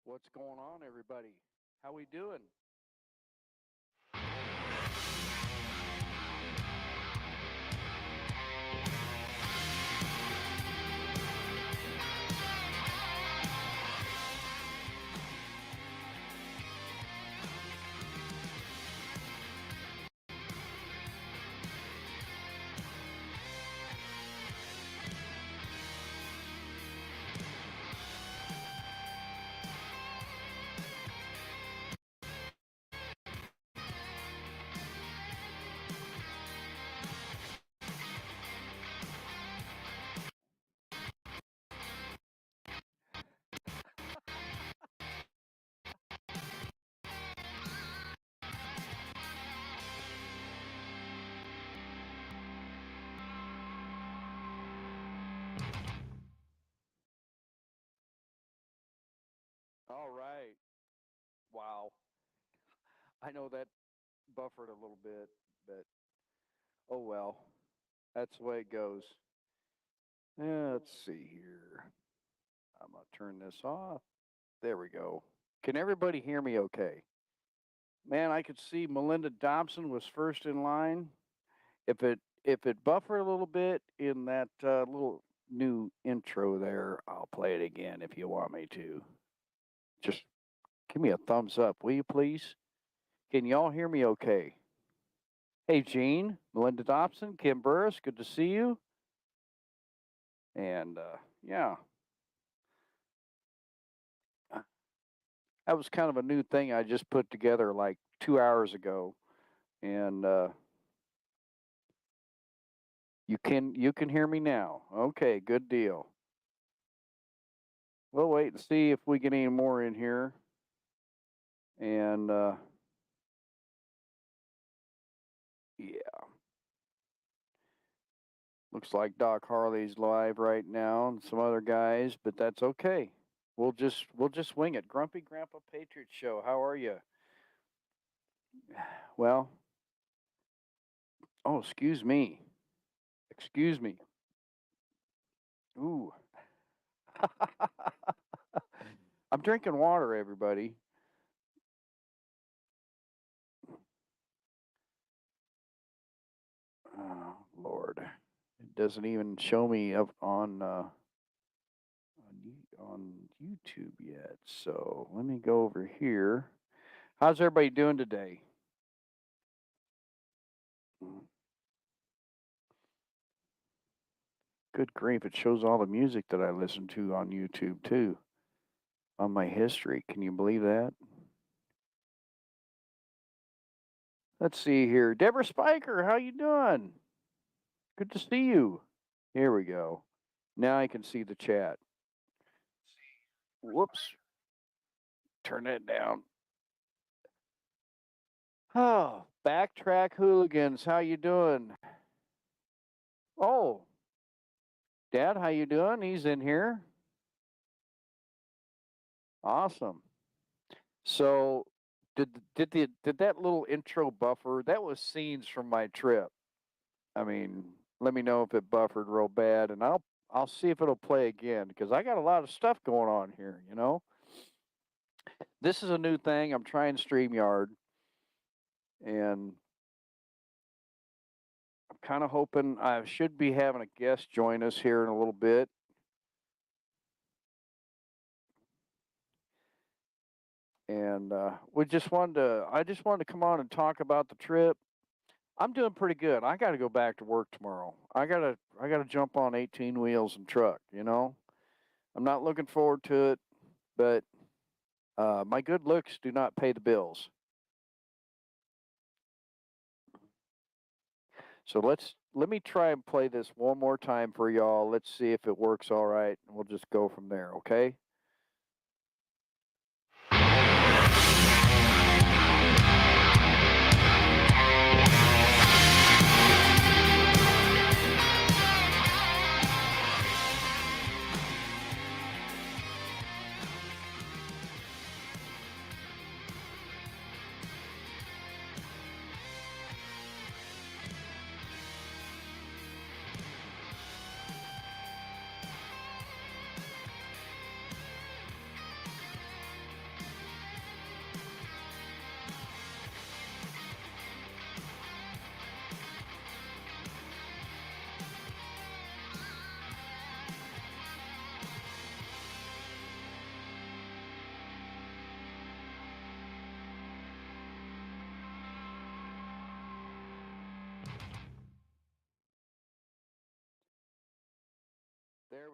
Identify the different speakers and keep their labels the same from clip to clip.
Speaker 1: What's going on, everybody? How we doing? All right. Wow. I know that buffered a little bit, but oh well. That's the way it goes. Yeah, let's see here. I'm going to turn this off. There we go. Can everybody hear me okay? Man, I could see Melinda Dobson was first in line. If it buffered a little bit in that little new intro there, I'll play it again if you want me to. Just give me a thumbs up, will you please? Can y'all hear me okay? Hey, Gene, Melinda Dobson, Kim Burris, good to see you. And yeah, that was kind of a new thing I just put together like 2 hours ago. And you can hear me now. Okay, good deal. We'll wait and see if we get any more in here. And yeah. Looks like Doc Harley's live right now and some other guys, but that's okay. We'll just wing it. Grumpy Grandpa Patriot Show. How are you? Well, oh, excuse me. Excuse me. Ooh. I'm drinking water, everybody. Oh, Lord. It doesn't even show me up on YouTube yet. So let me go over here. How's everybody doing today? Good grief, it shows all the music that I listen to on YouTube too. On my history. Can you believe that? Let's see here. Deborah Spiker, how you doing? Good to see you. Here we go. Now I can see the chat. Whoops. Turn that down. Oh, Backtrack Hooligans, how you doing? Oh, Dad, how you doing? He's in here. Awesome. So, did that little intro buffer? That was scenes from my trip. I mean, let me know if it buffered real bad, and I'll see if it'll play again because I got a lot of stuff going on here. You know, this is a new thing. I'm trying StreamYard, and I'm kind of hoping I should be having a guest join us here in a little bit. And I just wanted to come on and talk about the trip. I'm doing pretty good. I got to go back to work tomorrow. I gotta jump on 18 wheels and truck. You know, I'm not looking forward to it, but my good looks do not pay the bills. So let me try and play this one more time for y'all. Let's see if it works all right, and we'll just go from there. Okay.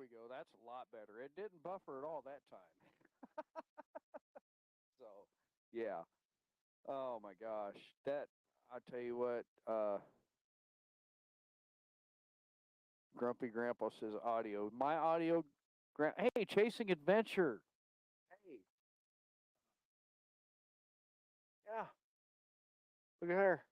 Speaker 1: we go. That's a lot better. It didn't buffer at all that time. So, yeah. Oh my gosh. That I tell you what, Grumpy Grandpa says audio. My audio hey, Chasing Adventure. Hey. Yeah. Look at her.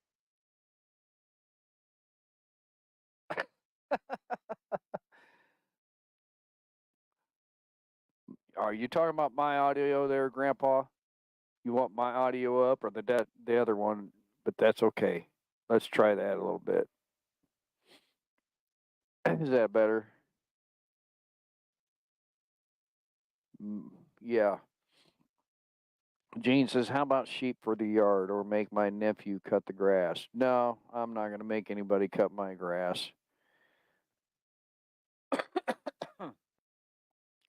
Speaker 1: Are you talking about my audio there, Grandpa? You want my audio up or the other one? But that's okay. Let's try that a little bit. Is that better? Yeah. Gene says, "How about sheep for the yard, or make my nephew cut the grass?" No, I'm not going to make anybody cut my grass.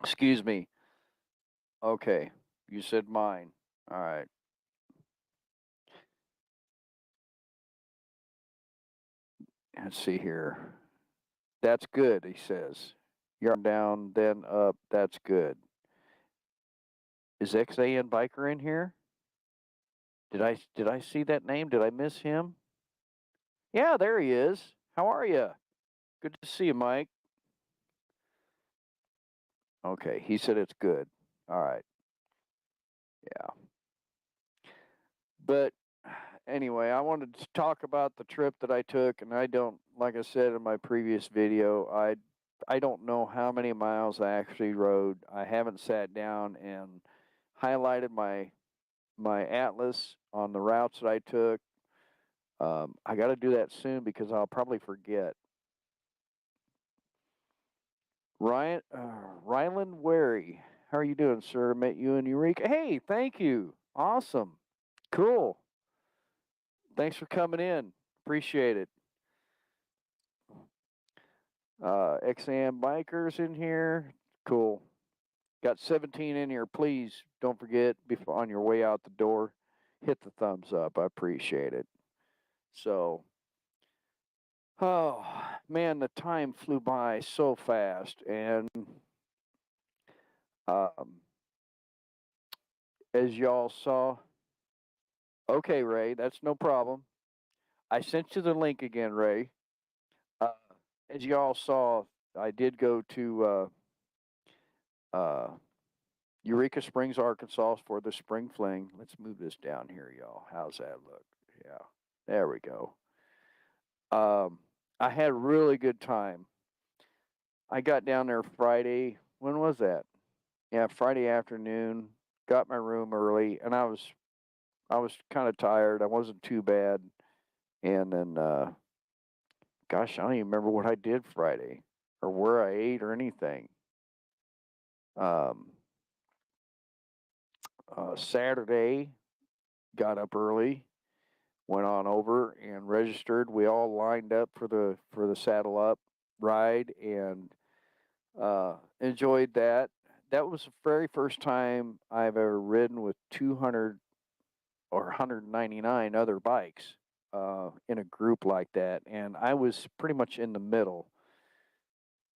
Speaker 1: Excuse me. Okay, you said mine. All right. Let's see here. That's good, he says. Yard down, then up. That's good. Is XAN Biker in here? Did I see that name? Did I miss him? Yeah, there he is. How are you? Good to see you, Mike. Okay, he said it's good. All right. Yeah. But anyway, I wanted to talk about the trip that I took, and I don't, like I said in my previous video, I don't know how many miles I actually rode. I haven't sat down and highlighted my atlas on the routes that I took. I got to do that soon because I'll probably forget. Ryland Wary, how are you doing, sir? Met you in Eureka. Hey, thank you. Awesome. Cool. Thanks for coming in. Appreciate it. XAM Bikers in here. Cool. Got 17 in here. Please don't forget, before on your way out the door, hit the thumbs up. I appreciate it. So, oh man, the time flew by so fast, and um, as y'all saw, okay, Ray, that's no problem. I sent you the link again, Ray. Uh, as y'all saw, I did go to Eureka Springs, Arkansas for the spring fling. Let's move this down here, y'all. How's that look? Yeah, there we go. I had a really good time. I got down there Friday. When was that? Yeah, Friday afternoon. Got my room early, and I was kind of tired. I wasn't too bad, and then gosh, I don't even remember what I did Friday or where I ate or anything. Um, Saturday, got up early, went on over and registered. We all lined up for the saddle up ride and enjoyed that. That was the very first time I've ever ridden with 200 or 199 other bikes in a group like that, and I was pretty much in the middle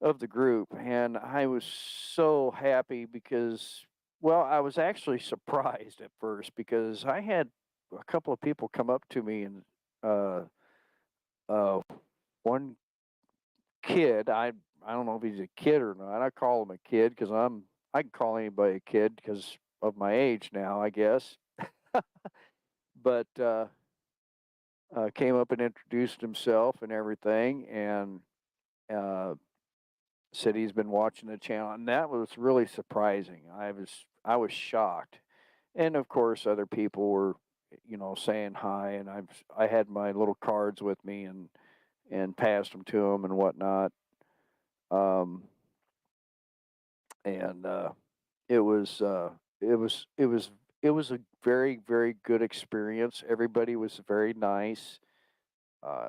Speaker 1: of the group, and I was so happy because, well, I was actually surprised at first because I had a couple of people come up to me and uh, uh, one kid, I don't know if he's a kid or not. I call him a kid because I can call anybody a kid because of my age now, I guess. But came up and introduced himself and everything, and uh, said he's been watching the channel, and that was really surprising. I was shocked, and of course, other people were, saying hi, and I had my little cards with me and passed them to them and whatnot. Um, and it was it was it was it was a very very good experience. Everybody was very nice. Uh,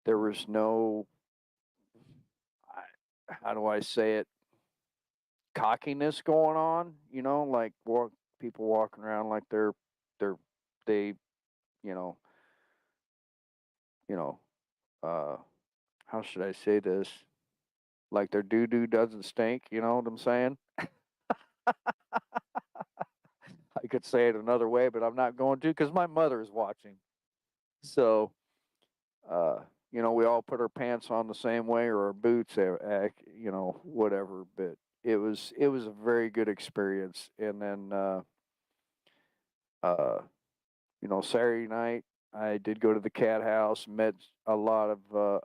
Speaker 1: there was no, how do I say it, cockiness going on. Like people walking around like they're they you know you know how should I say this? like their doo-doo doesn't stink, you know what I'm saying? I could say it another way, but I'm not going to because my mother is watching. So, uh, we all put our pants on the same way or our boots, whatever. But it was a very good experience. And then, uh, Saturday night I did go to the cat house, met a lot of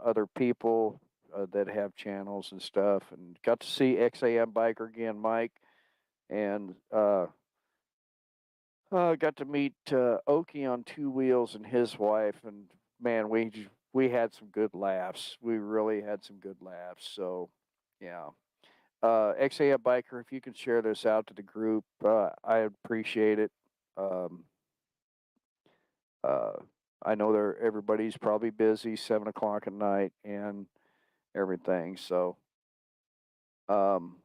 Speaker 1: other people that have channels and stuff, and got to see XAM biker again, Mike, and got to meet Oki on two wheels and his wife, and man, we had some good laughs. We really had some good laughs. So, yeah. XAF Biker, if you can share this out to the group, I appreciate it. Um, uh, I know everybody's probably busy, 7 o'clock at night and everything. So, um,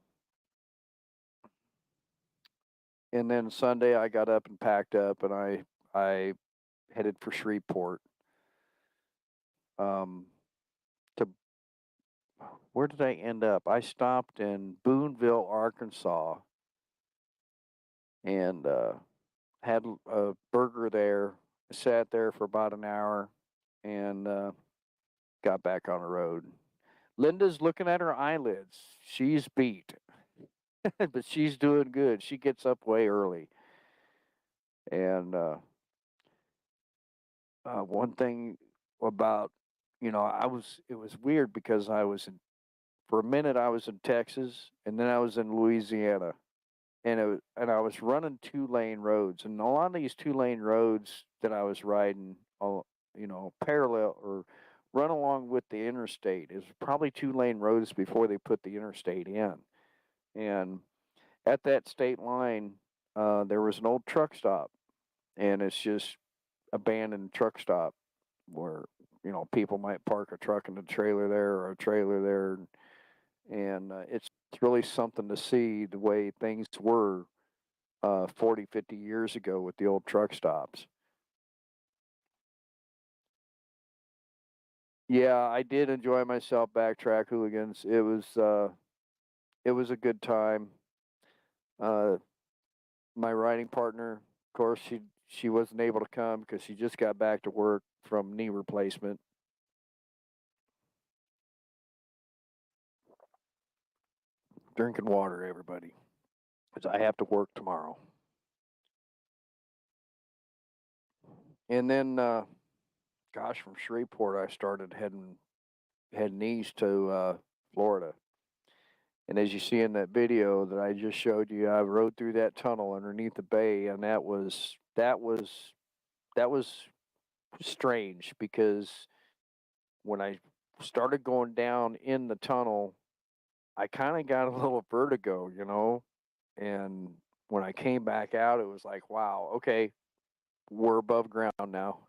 Speaker 1: and then Sunday I got up and packed up, and I headed for Shreveport. Um, to Where did I end up? I stopped in Boonville, Arkansas, and had a burger there. Sat there for about an hour, and got back on the road. Linda's looking at her eyelids. She's beat, but she's doing good. She gets up way early, and one thing about it was weird because for a minute I was in Texas, and then I was in Louisiana, and I was running 2-lane roads, and a lot of these 2-lane roads that I was riding, parallel or run along with the interstate, is probably 2-lane roads before they put the interstate in. And at that state line, there was an old truck stop, and it's just abandoned truck stop where people might park a truck and a trailer there or a trailer there, and it's really something to see the way things were 40, 50 years ago with the old truck stops. Yeah, I did enjoy myself backtrack hooligans. It was a good time. Uh, my riding partner, of course, she wasn't able to come because she just got back to work from knee replacement. Drinking water, everybody, because I have to work tomorrow. And then, gosh, from Shreveport, I started heading east to Florida. And as you see in that video that I just showed you, I rode through that tunnel underneath the bay, and that was strange because when I started going down in the tunnel, I kind of got a little vertigo, and when I came back out, it was like, wow, okay, we're above ground now.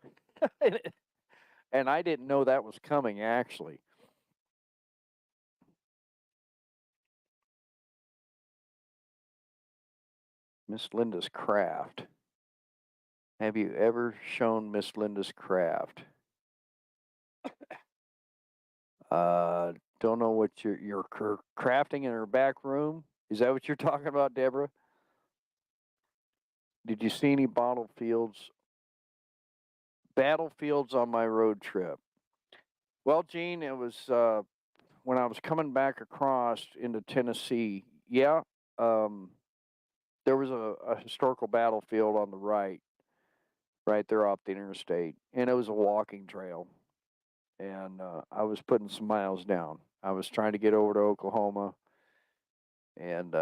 Speaker 1: And I didn't know that was coming, actually. Miss Linda's craft. Have you ever shown Miss Linda's craft? Uh, don't know what you're crafting in her back room. Is that what you're talking about, Deborah? Did you see any battlefields on my road trip? Well, Gene, it was when I was coming back across into Tennessee. Yeah, um, there was a historical battlefield on the right there off the interstate, and it was a walking trail. And I was putting some miles down. I was trying to get over to Oklahoma, and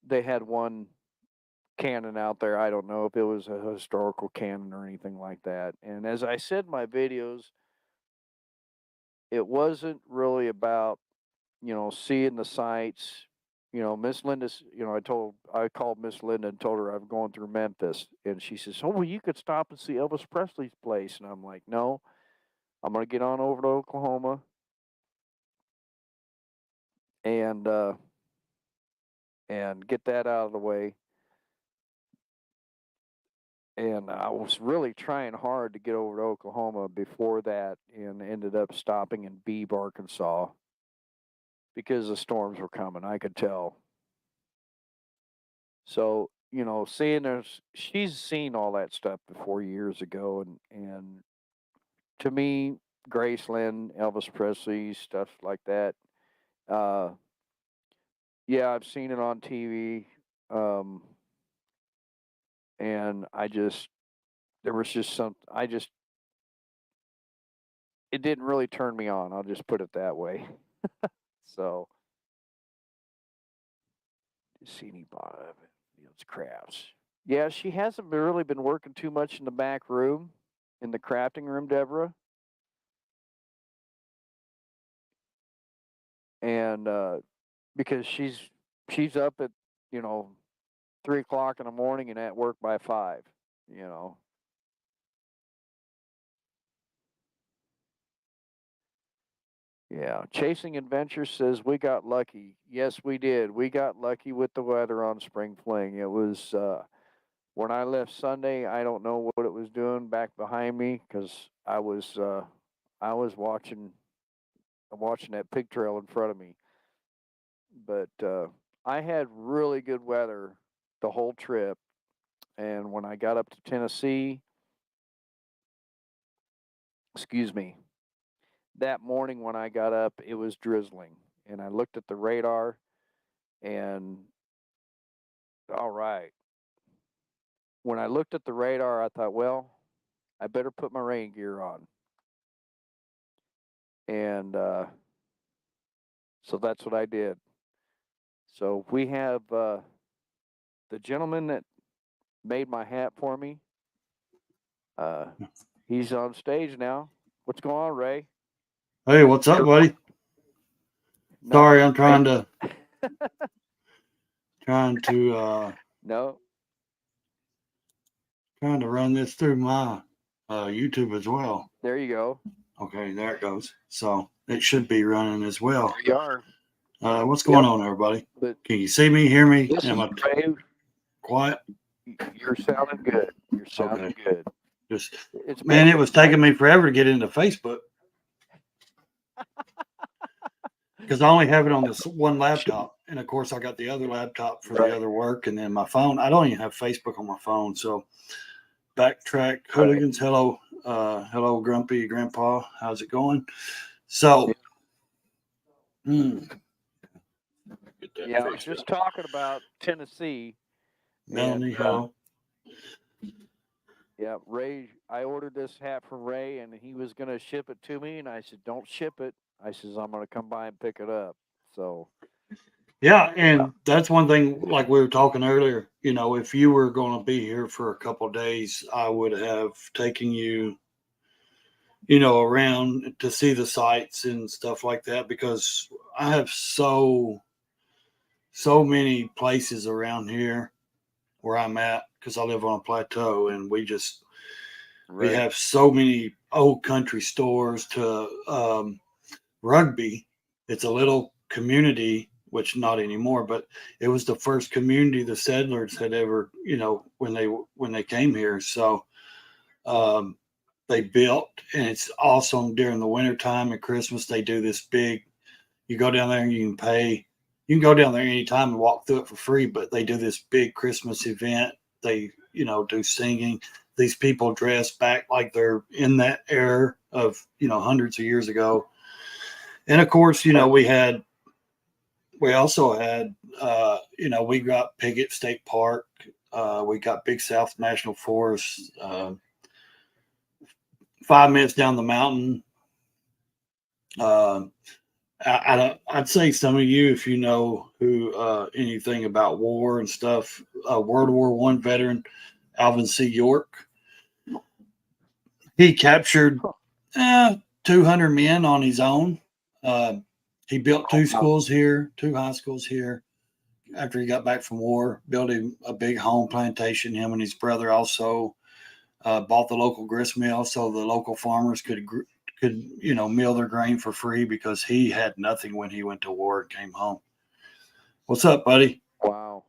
Speaker 1: they had one cannon out there. I don't know if it was a historical cannon or anything like that. And as I said in my videos, it wasn't really about seeing the sights. Miss Linda's. I called Miss Linda and told her I'm going through Memphis, and she says, "Oh, well, you could stop and see Elvis Presley's place." And I'm like, "No, I'm going to get on over to Oklahoma and get that out of the way." And I was really trying hard to get over to Oklahoma before that, and ended up stopping in Beebe, Arkansas. because the storms were coming. I could tell. So, she's seen all that stuff before years ago, and to me, Graceland, Elvis Presley, stuff like that. Uh, yeah, I've seen it on TV, um, and there was just it didn't really turn me on. I'll just put it that way. So, see any Fields crafts. Yeah, she hasn't really been working too much in the back room, in the crafting room, Deborah. And because she's up at 3 o'clock in the morning and at work by 5. You know. Yeah, Chasing Adventure says we got lucky. Yes, we did. We got lucky with the weather on Spring Fling. It was when I left Sunday. I don't know what it was doing back behind me because I was watching that pig trail in front of me. But I had really good weather the whole trip, and when I got up to Tennessee, excuse me, that morning when I got up, it was drizzling, and I looked at the radar, and all right. When I looked at the radar, I thought, well, I better put my rain gear on, and so that's what I did. So we have the gentleman that made my hat for me. He's on stage now. What's going on, Ray?
Speaker 2: Hey, what's up, buddy? Sorry, I'm trying to
Speaker 1: no.
Speaker 2: Trying to run this through my YouTube as well.
Speaker 1: There you go.
Speaker 2: Okay, there it goes. So it should be running as well.
Speaker 1: There you are.
Speaker 2: What's going on, everybody? Can you see me, hear me?
Speaker 1: Am I
Speaker 2: quiet?
Speaker 1: You're sounding good. You're sounding good.
Speaker 2: It was taking me forever to get into Facebook because I only have it on this one laptop, and of course I got the other laptop for the other work, and then my phone. I don't even have Facebook on my phone. So backtrack, hooligans. Hello, hello, Grumpy Grandpa. How's it going? So,
Speaker 1: yeah, I was just talking about Tennessee.
Speaker 2: Melanie, hello.
Speaker 1: Yeah, Ray, I ordered this hat from Ray, and he was going to ship it to me, and I said, don't ship it. I says, I'm going to come by and pick it up. So.
Speaker 2: Yeah, and that's one thing, like we were talking earlier, if you were going to be here for a couple of days, I would have taken you, around to see the sights and stuff like that, because I have so many places around here where I'm at, because I live on a plateau, and we have so many old country stores to Rugby. It's a little community, which not anymore, but it was the first community the settlers had ever, when they came here. So they built, and it's awesome during the wintertime and Christmas. They do this big, you go down there and you can go down there anytime and walk through it for free, but they do this big Christmas event. They, do singing. These people dress back like they're in that era of, hundreds of years ago. And of course, we also had, we got Piggott State Park. We got Big South National Forest, 5 minutes down the mountain. I'd say some of you, if you know anything about war and stuff, World War I veteran Alvin C. York, he captured 200 men on his own. He built 2 schools here, 2 high schools here. After he got back from war, built him a big home plantation. Him and his brother also bought the local grist mill so the local farmers could mill their grain for free, because he had nothing when he went to war and came home. What's up, buddy?
Speaker 1: Wow.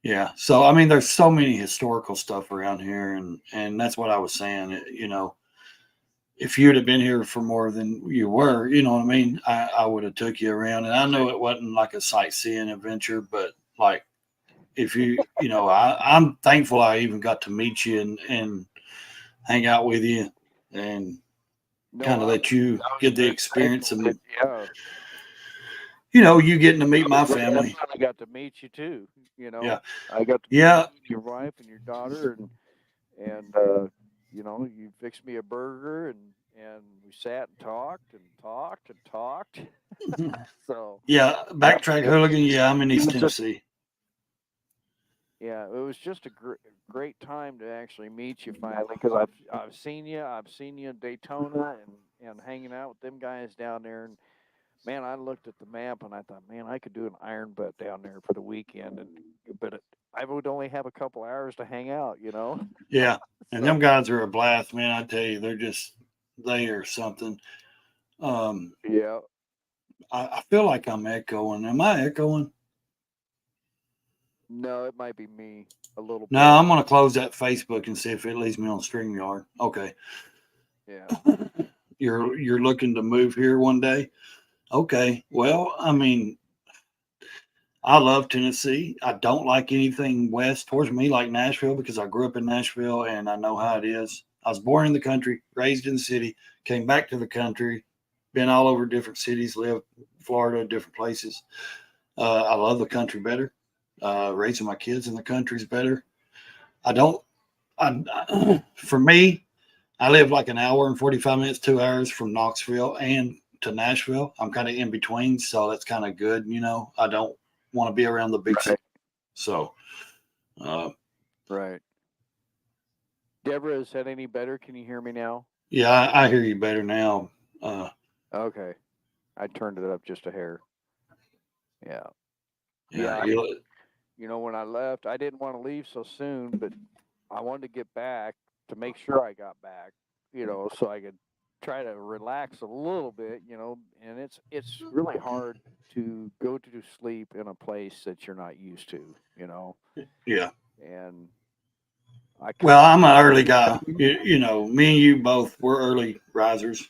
Speaker 2: Yeah. So, I mean, there's so many historical stuff around here, and that's what I was saying. if you'd have been here for more than you were, you know what I mean, I would have took you around. And I know it wasn't like a sightseeing adventure, but like if I'm thankful I even got to meet you and hang out with you and
Speaker 1: No,
Speaker 2: kind of let you
Speaker 1: I was
Speaker 2: get the
Speaker 1: very
Speaker 2: experience
Speaker 1: thankful that
Speaker 2: and
Speaker 1: yeah,
Speaker 2: you getting to meet
Speaker 1: I was
Speaker 2: my
Speaker 1: glad
Speaker 2: family.
Speaker 1: I got to meet you too. You
Speaker 2: Yeah.
Speaker 1: know, I got to meet you
Speaker 2: Yeah.
Speaker 1: and your wife and your daughter, and you fixed me a burger, and we sat and talked and talked and talked. So
Speaker 2: Yeah.
Speaker 1: yeah,
Speaker 2: Backtrack hooligan. Yeah. I'm in
Speaker 1: it
Speaker 2: East
Speaker 1: was just
Speaker 2: Tennessee.
Speaker 1: yeah, it was just a great time to actually meet you finally because I've seen you in Daytona and hanging out with them guys down there. And man, I looked at the map and I thought, man, I could do an iron butt down there for the weekend, I would only have a couple hours to hang out, you know.
Speaker 2: Yeah. And
Speaker 1: So
Speaker 2: them guys are a blast, man. I tell you, they are something. Um,
Speaker 1: yeah,
Speaker 2: I feel like I'm echoing. Am I echoing?
Speaker 1: no, it might be me a little
Speaker 2: No,
Speaker 1: bit.
Speaker 2: I'm going to close that Facebook and see if it leaves me on StreamYard. Okay.
Speaker 1: Yeah,
Speaker 2: You're looking to move here one day? Okay. Well, I mean, I love Tennessee. I don't like anything west towards me like Nashville because I grew up in Nashville and I know how it is. I was born in the country, raised in the city, came back to the country, been all over different cities, lived Florida, different places. I love the country better. Raising my kids in the country is better. I don't. For me, I live like an hour and 45 minutes, 2 hours from Knoxville and to Nashville. I'm kind of in between, so that's kind of good. I don't want to be around the big city.
Speaker 1: right,
Speaker 2: So, uh,
Speaker 1: right. Deborah, is that any better? Can you hear me now?
Speaker 2: yeah, I hear you better now. Uh,
Speaker 1: Okay, I turned it up just a hair. Yeah,
Speaker 2: yeah,
Speaker 1: yeah. When I left, I didn't want to leave so soon, but I wanted to get back to make sure I got back, so I could try to relax a little bit, and it's really hard to go to sleep in a place that you're not used to,
Speaker 2: yeah.
Speaker 1: and I
Speaker 2: Well,
Speaker 1: kind
Speaker 2: I'm an early guy.
Speaker 1: of
Speaker 2: Me and you both, we're early risers.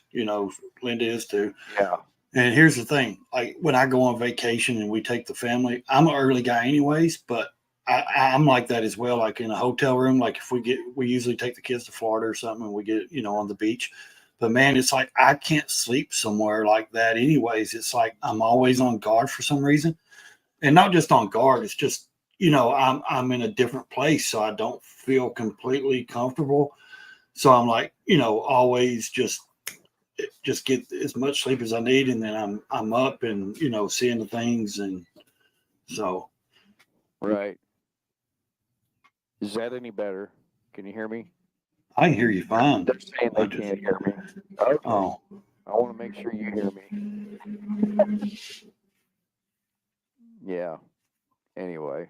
Speaker 2: Linda is too.
Speaker 1: yeah,
Speaker 2: And here's the thing: like when I go on vacation and we take the family, I'm an early guy anyways, but I'm like that as well. Like in a hotel room, like if we usually take the kids to Florida or something, and we get on the beach. But man, it's like I can't sleep somewhere like that anyways. It's like I'm always on guard for some reason, and not just on guard. It's just I'm in a different place, so I don't feel completely comfortable. So I'm like always just get as much sleep as I need, and then I'm up and seeing the things, and so
Speaker 1: right. Is that any better? Can you hear me?
Speaker 2: I hear you fine.
Speaker 1: They're saying
Speaker 2: I
Speaker 1: they
Speaker 2: just
Speaker 1: can't hear me. Okay,
Speaker 2: oh
Speaker 1: I want to make sure you hear me. Yeah. Anyway.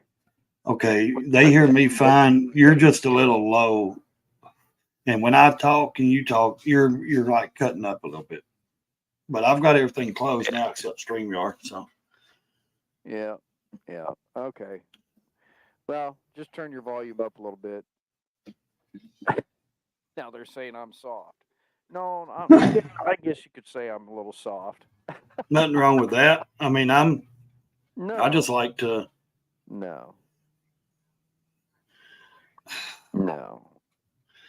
Speaker 2: okay, they hear me fine. You're just a little low, and when I talk and you talk, you're like cutting up a little bit. But I've got everything closed now except StreamYard. So
Speaker 1: Yeah. Yeah. Okay. Well, just turn your volume up a little bit. Now they're saying I'm soft. No, yeah, I guess you could say I'm a little soft.
Speaker 2: nothing wrong with that. I mean, I
Speaker 1: No,
Speaker 2: just like to.
Speaker 1: no, no.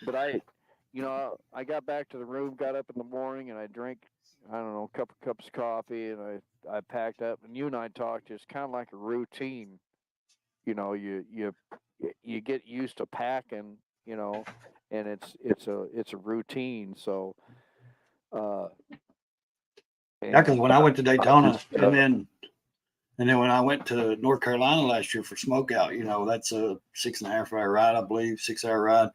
Speaker 1: But I got back to the room, got up in the morning, and I drank, I don't know, a couple cups of coffee, and I packed up. And you and I talked. It's kind of like a routine. You get used to packing, and it's a routine. So, uh,
Speaker 2: Yeah, because
Speaker 1: and
Speaker 2: when I went to
Speaker 1: I
Speaker 2: Daytona,
Speaker 1: just
Speaker 2: and then when I went to North Carolina last year for smokeout, that's a 6.5 hour ride, I believe, 6 hour ride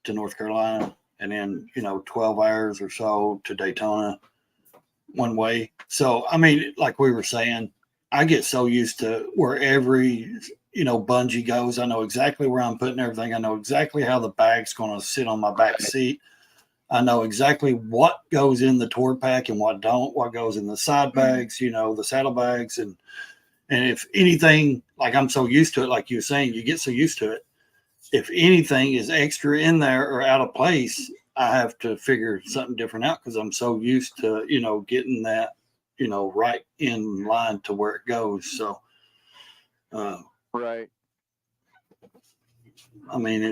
Speaker 2: to North Carolina, and then 12 hours or so to Daytona one way. So I mean, like we were saying, I get so used to where every bungee goes. I know exactly where I'm putting everything. I know exactly how the bag's going to sit on my back seat. I know exactly what goes in the tour pack and what don't, what goes in the side bags, the saddle bags. And if anything, like I'm so used to it, like you were saying, you get so used to it. If anything is extra in there or out of place, I have to figure something different out because I'm so used to, getting that, right in line to where it goes. So, uh,
Speaker 1: Right.
Speaker 2: I mean,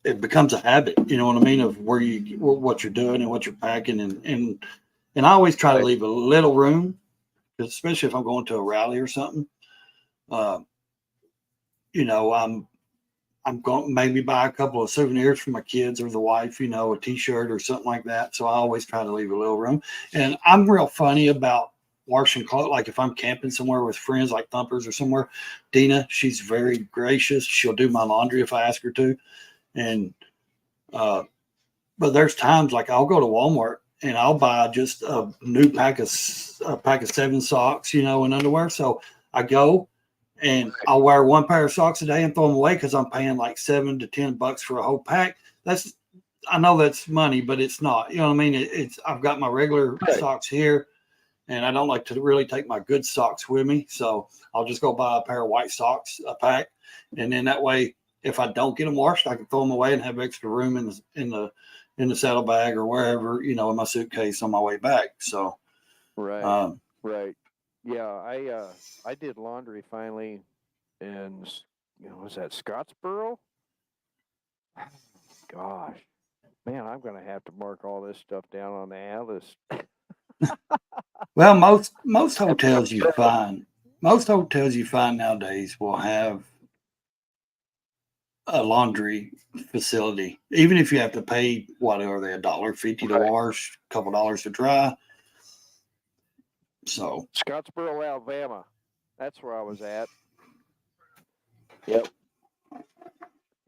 Speaker 2: it becomes a habit, you know what I mean, of what you're doing and what you're packing. And I always try to
Speaker 1: Right.
Speaker 2: leave a little room, especially if I'm going to a rally or something. Uh, I'm going to maybe buy a couple of souvenirs for my kids or the wife, a T-shirt or something like that. So I always try to leave a little room. And I'm real funny about washing clothes. Like if I'm camping somewhere with friends like Thumpers or somewhere, Dina, she's very gracious. She'll do my laundry if I ask her to. And but there's times like I'll go to Walmart and I'll buy just a pack of 7 socks, and underwear. So I go and
Speaker 1: Right.
Speaker 2: I'll wear one pair of socks a day and throw them away because I'm paying like $7 to $10 for a whole pack. I know that's money, but it's not. You know what I mean? It's I've got my regular
Speaker 1: Right.
Speaker 2: socks here, and I don't like to really take my good socks with me, so I'll just go buy a pair of white socks a pack, and then that way, if I don't get them washed, I can throw them away and have extra room in the saddlebag or wherever, in my suitcase on my way back. So,
Speaker 1: Right.
Speaker 2: um,
Speaker 1: Right. Yeah, I did laundry finally in was that Scottsboro? Gosh, man, I'm gonna have to mark all this stuff down on the atlas.
Speaker 2: well, most hotels you find nowadays will have a laundry facility, even if you have to pay whatever they $1.50 to
Speaker 1: Right.
Speaker 2: wash, a couple dollars to dry. So,
Speaker 1: Scottsboro, Alabama. That's where I was at. Yep.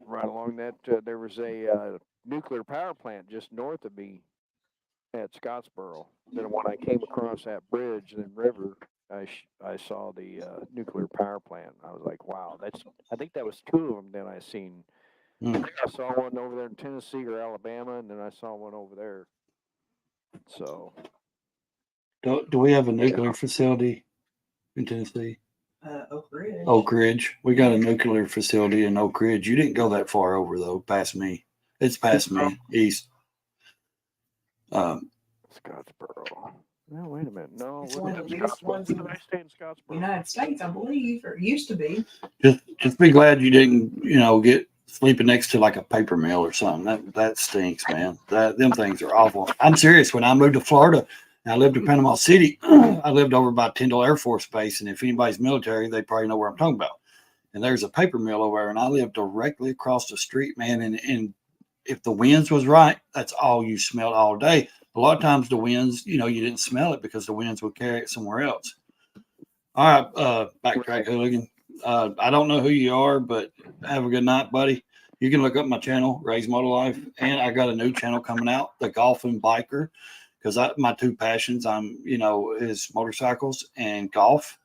Speaker 1: Right along that, there was a nuclear power plant just north of me at Scottsboro. Then when I came across that bridge and river, I saw the nuclear power plant. I was like, wow, that's. I think that was two of them. Then I seen. I
Speaker 2: mm.
Speaker 1: think I saw one over there in Tennessee or Alabama, and then I saw one over there. So
Speaker 2: Do we have a
Speaker 1: yeah,
Speaker 2: nuclear facility in Tennessee?
Speaker 3: Oak Ridge.
Speaker 2: Oak Ridge. We got a nuclear facility in Oak Ridge. You didn't go that far over though, past me. It's past me, east. Um,
Speaker 1: Scottsboro. No, wait a minute. No,
Speaker 3: It's
Speaker 1: was
Speaker 3: one
Speaker 1: it
Speaker 3: of
Speaker 1: in
Speaker 3: the biggest
Speaker 1: Scottsboro?
Speaker 3: ones
Speaker 1: Did
Speaker 3: in
Speaker 1: I stay in
Speaker 3: the
Speaker 1: Scottsboro?
Speaker 3: United States, I believe, or used to be.
Speaker 2: just be glad you didn't, get sleeping next to like a paper mill or something. That stinks, man. Them things are awful. I'm serious. When I moved to Florida, and I lived in Panama City. I lived over by Tyndall Air Force Base, and if anybody's military, they probably know where I'm talking about. And there's a paper mill over there, and I lived directly across the street, man. And if the winds was right, that's all you smelled all day. A lot of times the winds, you didn't smell it because the winds would carry it somewhere else. All right, backtrack hooligan. I don't know who you are, but have a good night, buddy. You can look up my channel, Ray's Motor Life, and I got a new channel coming out, the Golf and Biker, because my two passions, is motorcycles and golf,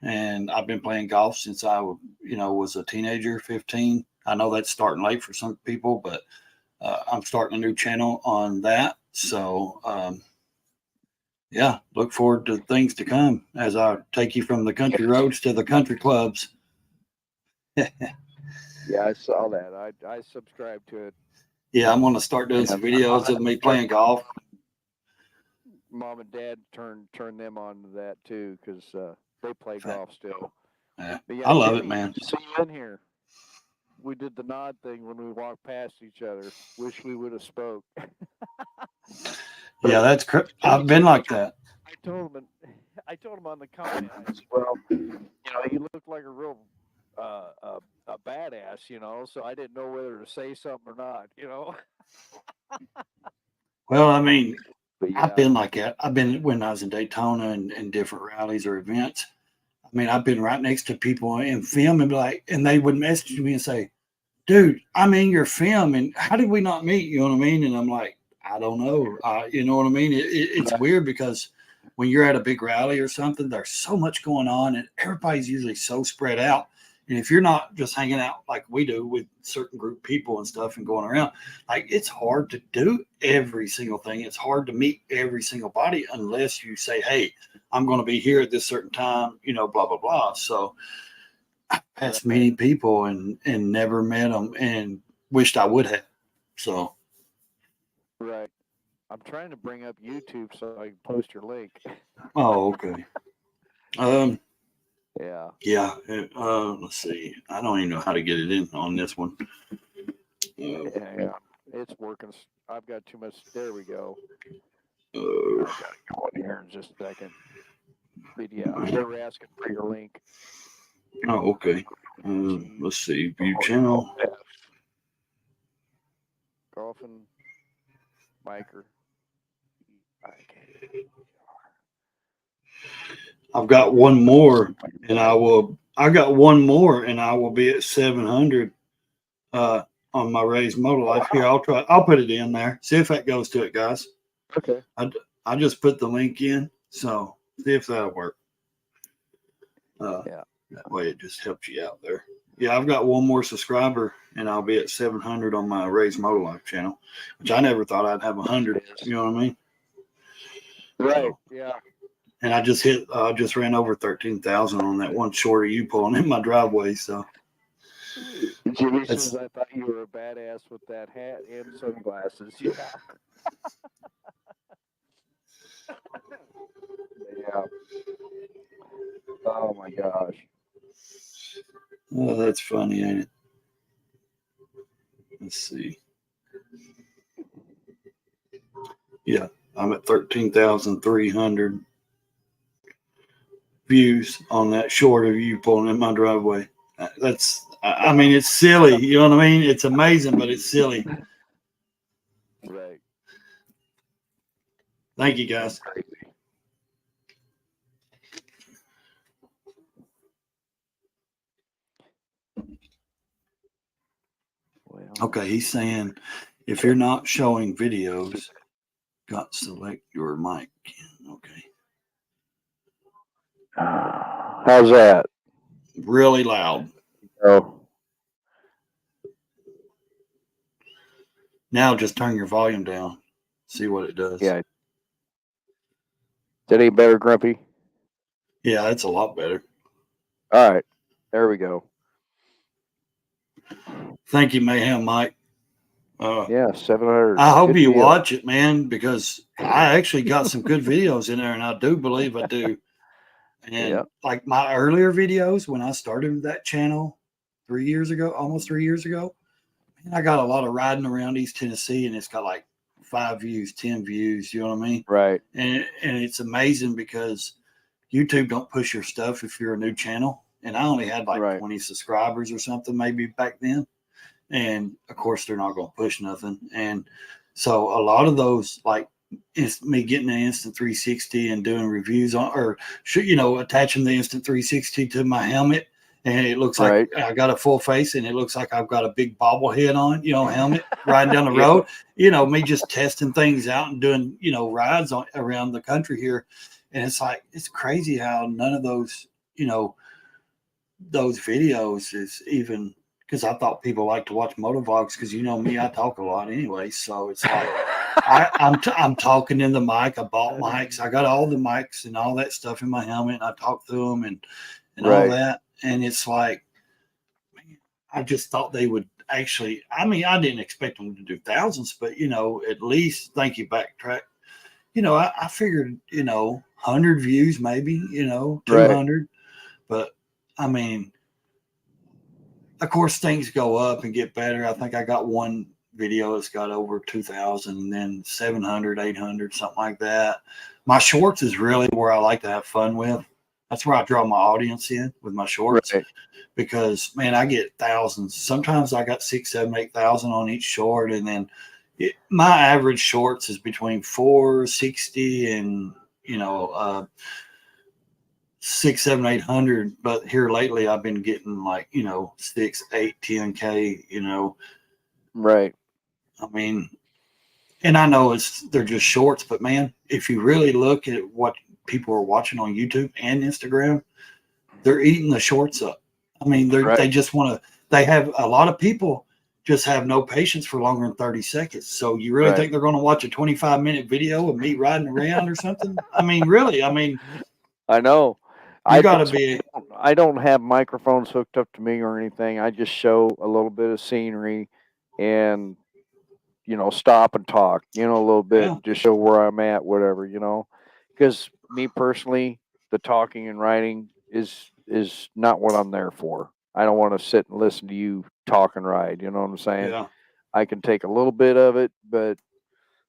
Speaker 2: and I've been playing golf since I, was a teenager, 15. I know that's starting late for some people, but I'm starting a new channel on that. So, yeah, look forward to things to come as I take you from the country
Speaker 1: Yes.
Speaker 2: roads to the country clubs.
Speaker 1: Yeah, I saw that. I subscribed to it.
Speaker 2: Yeah, I'm going to start doing some
Speaker 1: And
Speaker 2: videos of me playing golf.
Speaker 1: mom and dad turn them on to that too because they play golf still.
Speaker 2: Yeah,
Speaker 1: But yeah,
Speaker 2: I love it,
Speaker 1: Timmy,
Speaker 2: man.
Speaker 1: see you in here. We did the nod thing when we walked past each other. Wish we would have spoke.
Speaker 2: Yeah,
Speaker 1: But
Speaker 2: I've been like that.
Speaker 1: I told him, I told him on the comment. I said, well, he looked like a real a badass, So I didn't know whether to say something or not.
Speaker 2: Well, I mean,
Speaker 1: But
Speaker 2: I've
Speaker 1: yeah,
Speaker 2: been like that. I've been when I was in Daytona and different rallies or events. I mean, I've been right next to people and film and be like, and they would message me and say, dude, I'm in your film, and how did we not meet? You know what I mean? And I'm like, I don't know. You know what I mean? It's weird because when you're at a big rally or something, there's so much going on, and everybody's usually so spread out. And if you're not just hanging out like we do with certain group people and stuff and going around, like it's hard to do every single thing. It's hard to meet every single body unless you say, hey, I'm going to be here at this certain time, blah, blah, blah. So, I passed
Speaker 1: right,
Speaker 2: many people and never met them. And wished I would have. So,
Speaker 1: Right. I'm trying to bring up YouTube so I can post your link.
Speaker 2: oh, okay.
Speaker 1: Yeah.
Speaker 2: Yeah. Let's see. I don't even know how to get it in on this one.
Speaker 1: Yeah. It's working. I've got too much. There we go. I
Speaker 2: Uh,
Speaker 1: got to go in here in just a second. But yeah, they were asking for your link.
Speaker 2: oh, okay. Let's see. View channel.
Speaker 1: Golfing, Miker. Okay.
Speaker 2: I've got one more, and I got one more, and I will be at 700 on my raised motor life. Here, I'll put it in there. See if that goes to it, guys.
Speaker 1: Okay.
Speaker 2: I just put the link in, so see if that'll work.
Speaker 1: Yeah.
Speaker 2: That way it just helps you out there. Yeah, I've got one more subscriber, and I'll be at 700 on my raised motor life channel, which I never thought I'd have 100. You know what I mean?
Speaker 1: Right.
Speaker 2: So,
Speaker 1: Yeah.
Speaker 2: and I just ran over 13,000 on that one short of you pulling in my driveway. So
Speaker 1: Jimmy says I thought you were a badass with that hat and sunglasses. Yeah. Yeah. Oh my gosh.
Speaker 2: oh, that's funny, ain't it? Let's see. Yeah, I'm at 13,300 views on that short of you pulling in my driveway. I mean, it's silly. You know what I mean? It's amazing, but it's silly.
Speaker 1: Right.
Speaker 2: Thank you, guys.
Speaker 1: Crazy. Well,
Speaker 2: Okay, he's saying if you're not showing videos, got to select your mic. Okay.
Speaker 1: how's that?
Speaker 2: Really loud.
Speaker 1: Oh.
Speaker 2: Now just turn your volume down. See what it does.
Speaker 1: Yeah. Is that any better, Grumpy?
Speaker 2: Yeah, that's a lot better.
Speaker 1: All right. There we go.
Speaker 2: Thank you, Mayhem Mike.
Speaker 1: Yeah, 700.
Speaker 2: I hope
Speaker 1: Good
Speaker 2: you
Speaker 1: deal.
Speaker 2: watch it, man, because I actually got some good videos in there, and I do believe I do. And like my earlier videos when I started that channel 3 years ago, almost 3 years ago, man, I got a lot of riding around East Tennessee, and it's got like 5 views, 10 views. You know what I mean?
Speaker 1: Right.
Speaker 2: And it's amazing because YouTube don't push your stuff if you're a new channel. And I only had like 20 subscribers or something maybe back then. And of course, they're not going to push nothing. And so a lot of those, like it's me getting an instant 360 and doing reviews on, or attaching the instant 360 to my helmet. And it looks like I got a full face, and it looks like I've got a big bobblehead on, helmet riding down the road. Me just testing things out and doing, rides around the country here. And it's like, it's crazy how none of those, those videos is even, because I thought people like to watch motovlogs because me, I talk a lot anyway. So it's like I'm talking in the mic. I bought mics. I got all the mics and all that stuff in my helmet. And I talk through them and all that. And it's like, man, I just thought they would actually. I mean, I didn't expect them to do thousands, but at least thank you, backtrack. I figured 100 views maybe 200, but I mean. Of course, things go up and get better. I think I got one video that's got over 2,000, and then 700, 800, something like that. My shorts is really where I like to have fun with. That's where I draw my audience in with my shorts, because man, I get thousands. Sometimes I got 6, 7, 8,000 on each short, and then my average shorts is between 460 and 6, 7, 800, but here lately I've been getting like 6, 8, 10K.
Speaker 1: Right.
Speaker 2: I mean, and I know they're just shorts, but man, if you really look at what people are watching on YouTube and Instagram, they're eating the shorts up. I mean, they just want to. They have a lot of people just have no patience for longer than 30 seconds. So you really think they're going to watch a 25-minute video of me riding around or something? I mean, really? I mean,
Speaker 1: I know.
Speaker 2: You got to be.
Speaker 1: I don't have microphones hooked up to me or anything. I just show a little bit of scenery, and stop and talk, a little bit,
Speaker 2: Yeah.
Speaker 1: and just show where I'm at, whatever, because me personally, the talking and writing is not what I'm there for. I don't want to sit and listen to you talk and ride. You know what I'm saying?
Speaker 2: Yeah.
Speaker 1: I can take a little bit of it, but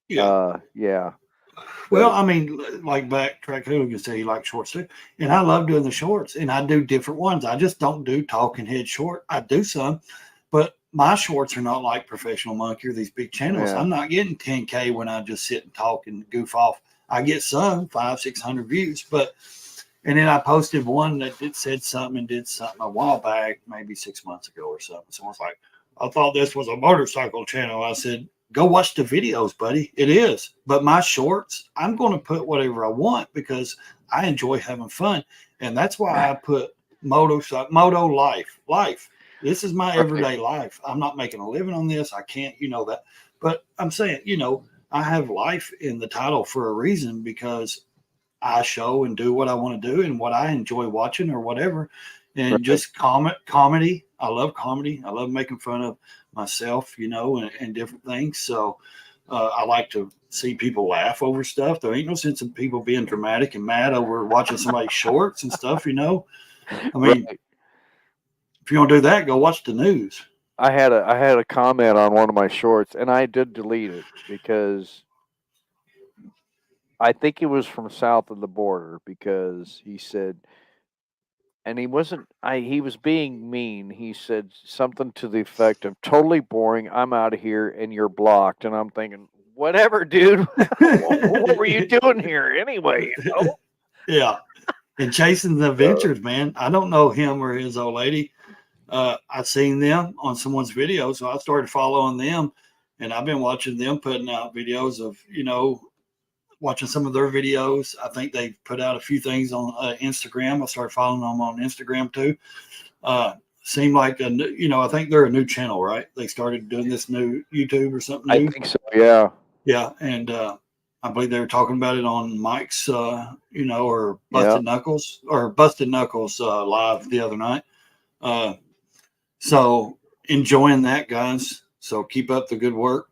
Speaker 2: Yeah.
Speaker 1: yeah,
Speaker 2: Well,
Speaker 1: but
Speaker 2: I mean, like Backtrack Hooligan said, he likes shorts too. And I love doing the shorts, and I do different ones. I just don't do talking head short. I do some, but my shorts are not like Professional Monkey or these big channels.
Speaker 1: yeah,
Speaker 2: I'm not getting 10K when I just sit and talk and goof off. I get some 500-600 views, but and then I posted one that said something and did something a while back, maybe 6 months ago or something. Someone's like, I thought this was a motorcycle channel. I said, go watch the videos, buddy. It is. But my shorts, I'm going to put whatever I want because I enjoy having fun. And that's why I put moto life. Life. This is my
Speaker 1: right,
Speaker 2: everyday life. I'm not making a living on this. I can't, that. But I'm saying, I have life in the title for a reason because I show and do what I want to do and what I enjoy watching or whatever. And
Speaker 1: right,
Speaker 2: just comedy. I love comedy. I love making fun of myself, and different things. So I like to see people laugh over stuff. There ain't no sense in people being dramatic and mad over watching somebody's shorts and stuff. I mean,
Speaker 1: right.
Speaker 2: if you want to do that, go watch the news.
Speaker 1: I had a comment on one of my shorts, and I did delete it because I think it was from south of the border because he said, and he wasn't, he was being mean. He said something to the effect of totally boring. I'm out of here and you're blocked. And I'm thinking, whatever, dude. What were you doing here anyway?
Speaker 2: Yeah. And chasing the
Speaker 1: Uh,
Speaker 2: adventures, man. I don't know him or his old lady. I seen them on someone's video, so I started following them, and I've been watching them putting out videos of watching some of their videos. I think they put out a few things on Instagram. I started following them on Instagram too. Seemed like I think they're a new channel, right? They started doing this new YouTube or something
Speaker 1: I
Speaker 2: new.
Speaker 1: think so. Yeah.
Speaker 2: Yeah, and I believe they were talking about it on Mike's, or
Speaker 1: Yeah.
Speaker 2: Busted Knuckles live the other night. Uh, So enjoying that, guys. So keep up the good work.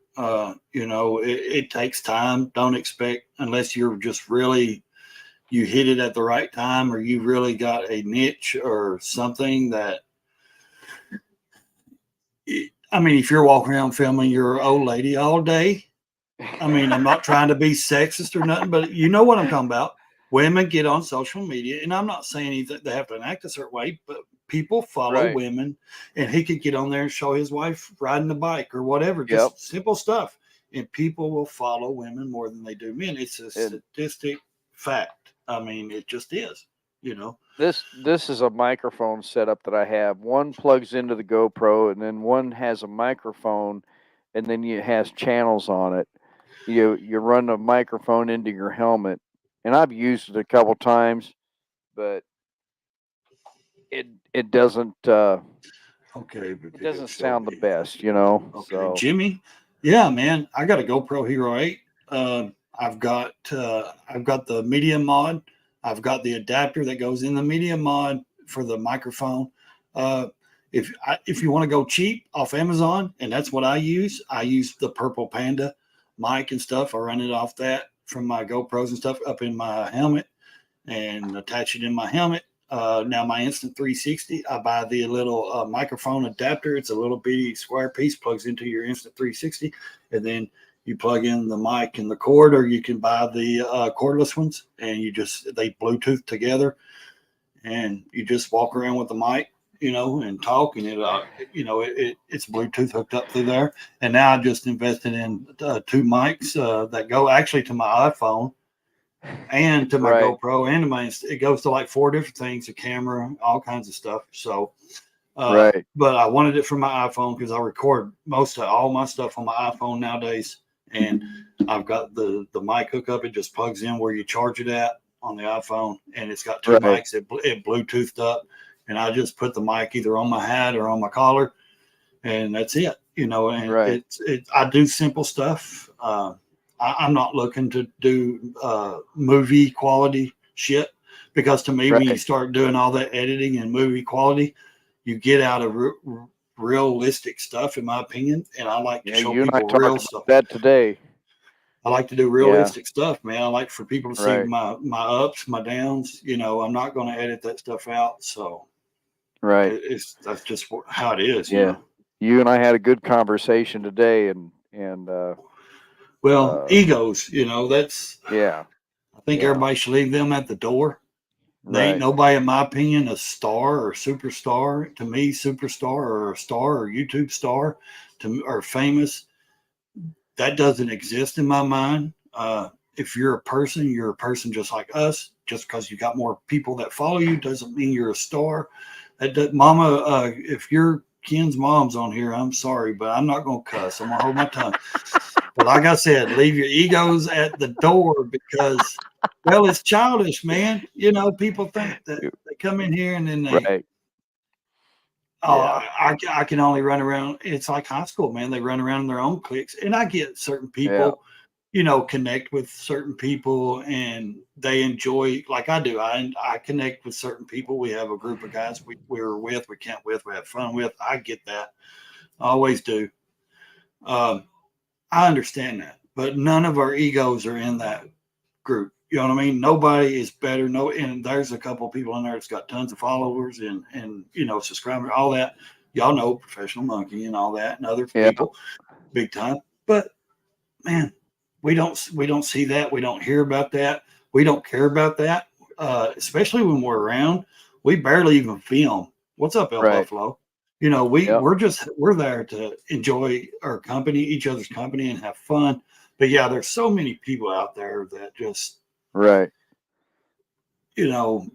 Speaker 2: It takes time. Don't expect unless you're just really you hit it at the right time or you really got a niche or something that I mean, if you're walking around filming your old lady all day, I mean, I'm not trying to be sexist or nothing, but you know what I'm talking about. Women get on social media, and I'm not saying anything they have to act a certain way, but people follow
Speaker 1: Right.
Speaker 2: women, and he could get on there and show his wife riding a bike or whatever,
Speaker 1: Yep.
Speaker 2: just simple stuff. And people will follow women more than they do men. It's a
Speaker 1: And
Speaker 2: statistic fact. I mean, it just is.
Speaker 1: this is a microphone setup that I have. One plugs into the GoPro, and then one has a microphone, and then it has channels on it. You run a microphone into your helmet, and I've used it a couple times, but it doesn't
Speaker 2: Okay,
Speaker 1: it
Speaker 2: but you can
Speaker 1: doesn't
Speaker 2: show
Speaker 1: sound the
Speaker 2: me.
Speaker 1: best.
Speaker 2: Okay,
Speaker 1: So
Speaker 2: Jimmy. Yeah, man, I got a GoPro Hero 8. I've got the media mod. I've got the adapter that goes in the media mod for the microphone. Uh, if you want to go cheap off Amazon, and that's what I use the Purple Panda mic and stuff. I run it off that from my GoPros and stuff up in my helmet and attach it in my helmet. Now my Instant 360, I buy the little microphone adapter. It's a little bitty square piece, plugs into your Instant 360, and then you plug in the mic and the cord, or you can buy the cordless ones, and they Bluetooth together, and you just walk around with the mic, and talk, and it's Bluetooth hooked up through there. And now I just invested in two mics that go actually to my iPhone and to my
Speaker 1: right,
Speaker 2: GoPro and to it goes to like four different things, a camera, all kinds of stuff. So,
Speaker 1: right,
Speaker 2: but I wanted it for my iPhone because I record most of all my stuff on my iPhone nowadays. And I've got the mic hookup. It just plugs in where you charge it at on the iPhone. And it's got two
Speaker 1: right,
Speaker 2: mics. It Bluetoothed up. And I just put the mic either on my hat or on my collar. And that's it. And
Speaker 1: right,
Speaker 2: I do simple stuff. I'm not looking to do movie quality shit because to me, when you
Speaker 1: right,
Speaker 2: start doing all that editing and movie quality, you get out of realistic stuff, in my opinion, and I like to
Speaker 1: Yeah,
Speaker 2: show
Speaker 1: you and I
Speaker 2: people real
Speaker 1: talked about
Speaker 2: stuff.
Speaker 1: that today.
Speaker 2: I like to do
Speaker 1: Yeah,
Speaker 2: realistic stuff, man. I like for people to see
Speaker 1: right,
Speaker 2: my ups, my downs. I'm not going to edit that stuff out. So
Speaker 1: right.
Speaker 2: that's just how it is.
Speaker 1: Yeah, you and I had a good conversation today, and
Speaker 2: Well,
Speaker 1: uh,
Speaker 2: egos. That's
Speaker 1: yeah,
Speaker 2: I think
Speaker 1: yeah,
Speaker 2: everybody should leave them at the door. They ain't
Speaker 1: right,
Speaker 2: nobody, in my opinion, a star or superstar. To me, superstar or a star or YouTube star, or famous, that doesn't exist in my mind. If you're a person just like us. Just because you got more people that follow you doesn't mean you're a star. Mama, if your Ken's mom's on here, I'm sorry, but I'm not gonna cuss. I'm gonna hold my tongue. But like I said, leave your egos at the door because, well, it's childish, man. People think that they come in here and then
Speaker 1: right.
Speaker 2: oh,
Speaker 1: Yeah,
Speaker 2: I can only run around. It's like high school, man. They run around in their own cliques. And I get certain
Speaker 1: yeah,
Speaker 2: people, connect with certain people and they enjoy, like I do. I connect with certain people. We have a group of guys we're with, we can't with, we have fun with. I get that. I always do. Um, I understand that. But none of our egos are in that group. You know what I mean? Nobody is better. No, and there's a couple of people in there that's got tons of followers and subscribers, all that. Y'all know Professional Monkey and all that, and other
Speaker 1: yeah,
Speaker 2: people, big time. But man, we don't see that. We don't hear about that. We don't care about that. Especially when we're around, we barely even film. What's up, El
Speaker 1: right.
Speaker 2: Buffalo? We
Speaker 1: Yep,
Speaker 2: we're there to enjoy our company, each other's company, and have fun. But yeah, there's so many people out there that just
Speaker 1: right,
Speaker 2: you know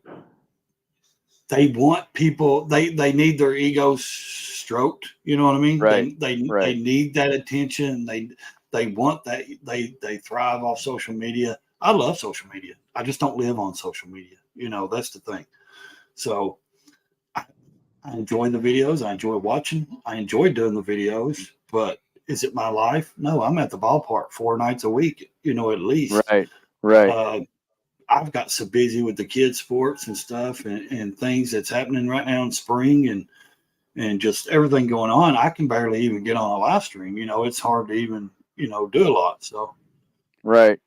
Speaker 2: they want people, they need their egos stroked. You know what I mean?
Speaker 1: right,
Speaker 2: They
Speaker 1: right.
Speaker 2: need that attention. They want that. They thrive off social media. I love social media. I just don't live on social media. That's the thing. So I enjoy the videos. I enjoy watching. I enjoy doing the videos. But is it my life? No, I'm at the ballpark 4 nights a week, at least.
Speaker 1: Right, right,
Speaker 2: Uh, I've got so busy with the kids' sports and stuff and things that's happening right now in spring and just everything going on. I can barely even get on a live stream. It's hard to even, do a lot. So,
Speaker 1: right.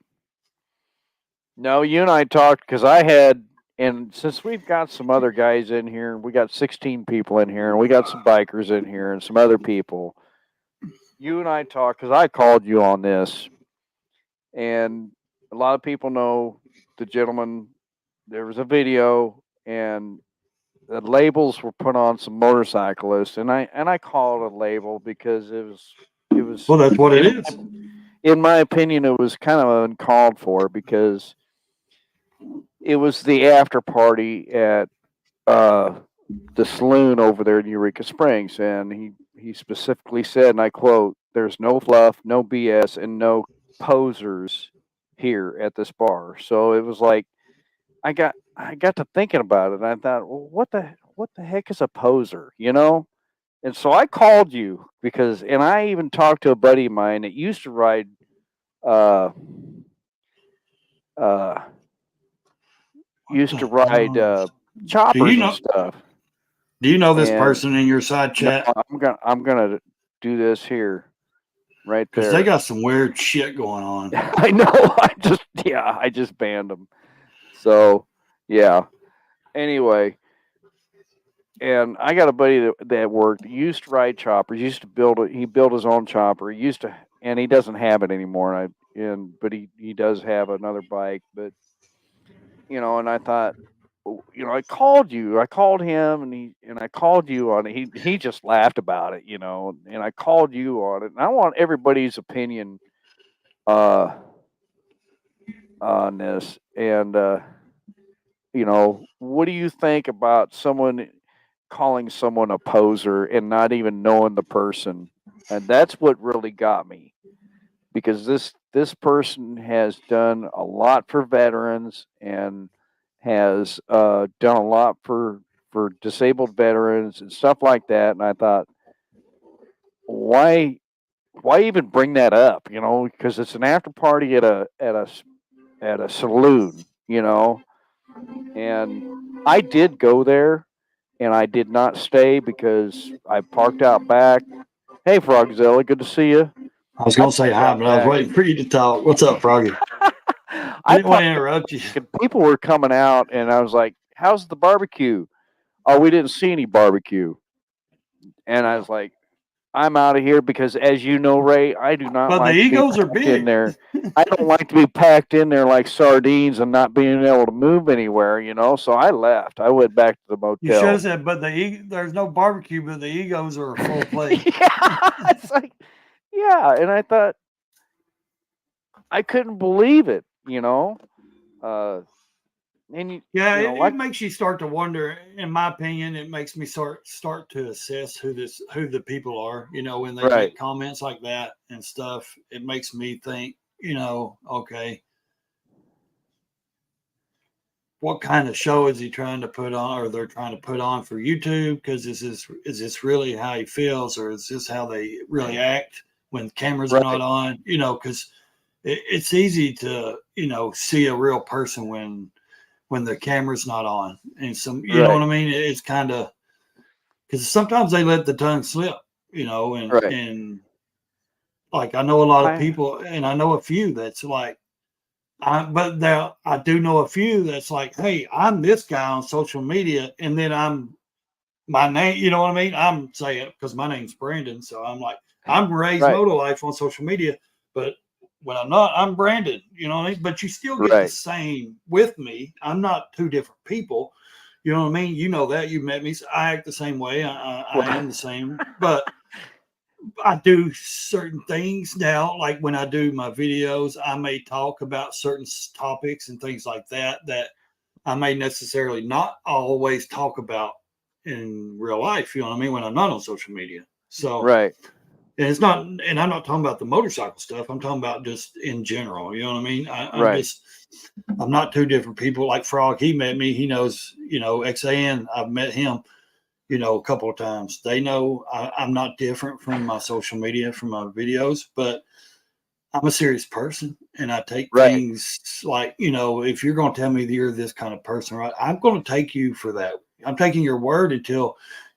Speaker 1: No, you and I talked because I had, and since we've got some other guys in here, we got 16 people in here, and we got some bikers in here and some other people. You and I talked because I called you on this, and a lot of people know the gentleman. There was a video, and the labels were put on some motorcyclists, and I call it a label because it was
Speaker 2: well, that's what it is.
Speaker 1: in my opinion it was kind of uncalled for because it was the after party at uh, the saloon over there in Eureka Springs, and he specifically said, and I quote, "There's no fluff, no BS, and no posers here at this bar." So it was like I got to thinking about it, and I thought, well, what the heck is a poser, you know? And so I called you because, and I even talked to a buddy of mine that used to ride, uh, uh,
Speaker 2: What
Speaker 1: used to
Speaker 2: the
Speaker 1: ride
Speaker 2: hell? Do you
Speaker 1: choppers and
Speaker 2: know?
Speaker 1: stuff.
Speaker 2: Do you know this
Speaker 1: And
Speaker 2: person in your side
Speaker 1: no,
Speaker 2: chat?
Speaker 1: I'm gonna do this here, right
Speaker 2: Because they
Speaker 1: there.
Speaker 2: got some weird shit going on.
Speaker 1: I know. I just banned them. So yeah. Anyway, and I got a buddy that worked. He used to ride choppers. He used to build it. He built his own chopper. He used to, and he doesn't have it anymore. But he does have another bike. But and I thought, I called you. I called him, and I called you on it. He just laughed about it, and I called you on it. And I want everybody's opinion uh, on this. And what do you think about someone calling someone a poser and not even knowing the person? And that's what really got me because this person has done a lot for veterans and has done a lot for disabled veterans and stuff like that. And I thought, why even bring that up? Because it's an after party at a saloon. And I did go there, and I did not stay because I parked out back. Hey, Frogzilla, good to see you.
Speaker 2: I was
Speaker 1: I
Speaker 2: going to say
Speaker 1: parked
Speaker 2: hi,
Speaker 1: out
Speaker 2: but I was
Speaker 1: back.
Speaker 2: waiting for you to talk. What's up, Froggy? I
Speaker 1: I
Speaker 2: didn't want to
Speaker 1: parked out
Speaker 2: interrupt you.
Speaker 1: back, and people were coming out, and I was like, "How's the barbecue?" Oh, we didn't see any barbecue, and I was like, I'm out of here because, as you know, Ray, I do not
Speaker 2: But the
Speaker 1: like to be
Speaker 2: egos are
Speaker 1: packed in
Speaker 2: big.
Speaker 1: there. I don't like to be packed in there like sardines and not being able to move anywhere, you know. So I left. I went back to the
Speaker 2: You should
Speaker 1: motel.
Speaker 2: have said, but there's no barbecue, but the egos are a full plate.
Speaker 1: Yeah, it's like, yeah, and I thought I couldn't believe it, you know. Uh, and
Speaker 2: Yeah,
Speaker 1: you know,
Speaker 2: it
Speaker 1: like
Speaker 2: makes you start to wonder. In my opinion, it makes me start to assess who the people are. You know, when they
Speaker 1: right,
Speaker 2: make comments like that and stuff, it makes me think. You know, okay, what kind of show is he trying to put on, or they're trying to put on for YouTube? Because is this really how he feels, or is this how they really act when cameras are not
Speaker 1: right,
Speaker 2: on? You know, because it's easy to see a real person when the camera's not on, and some you know what
Speaker 1: right,
Speaker 2: I mean. It's kind of because sometimes they let the tongue slip,
Speaker 1: right.
Speaker 2: and like I know a lot of
Speaker 1: I
Speaker 2: people, and I know a few that's like but there, I do know a few that's like, hey, I'm this guy on social media, and then I'm my name. You know what I mean? I'm saying because my name's Brandon, so I'm like, I'm Ray's
Speaker 1: right,
Speaker 2: Moto Life on social media, but when I'm not, I'm Brandon. You know what I mean? But you still get the
Speaker 1: right,
Speaker 2: same with me. I'm not two different people. You know what I mean? You know that you met me. So I act the same way. I
Speaker 1: right,
Speaker 2: am the same, but I do certain things now. Like when I do my videos, I may talk about certain topics and things like that I may necessarily not always talk about in real life. You know what I mean? When I'm not on social media. So,
Speaker 1: right,
Speaker 2: and it's not, and I'm not talking about the motorcycle stuff. I'm talking about just in general. You know what I mean?
Speaker 1: right,
Speaker 2: I'm not two different people. Like Frog, he met me. He knows, XAN. I've met him a couple of times. They know I'm not different from my social media, from my videos, but I'm a serious person and I take
Speaker 1: right,
Speaker 2: things like, if you're going to tell me that you're this kind of person, right, I'm going to take you for that. I'm taking your word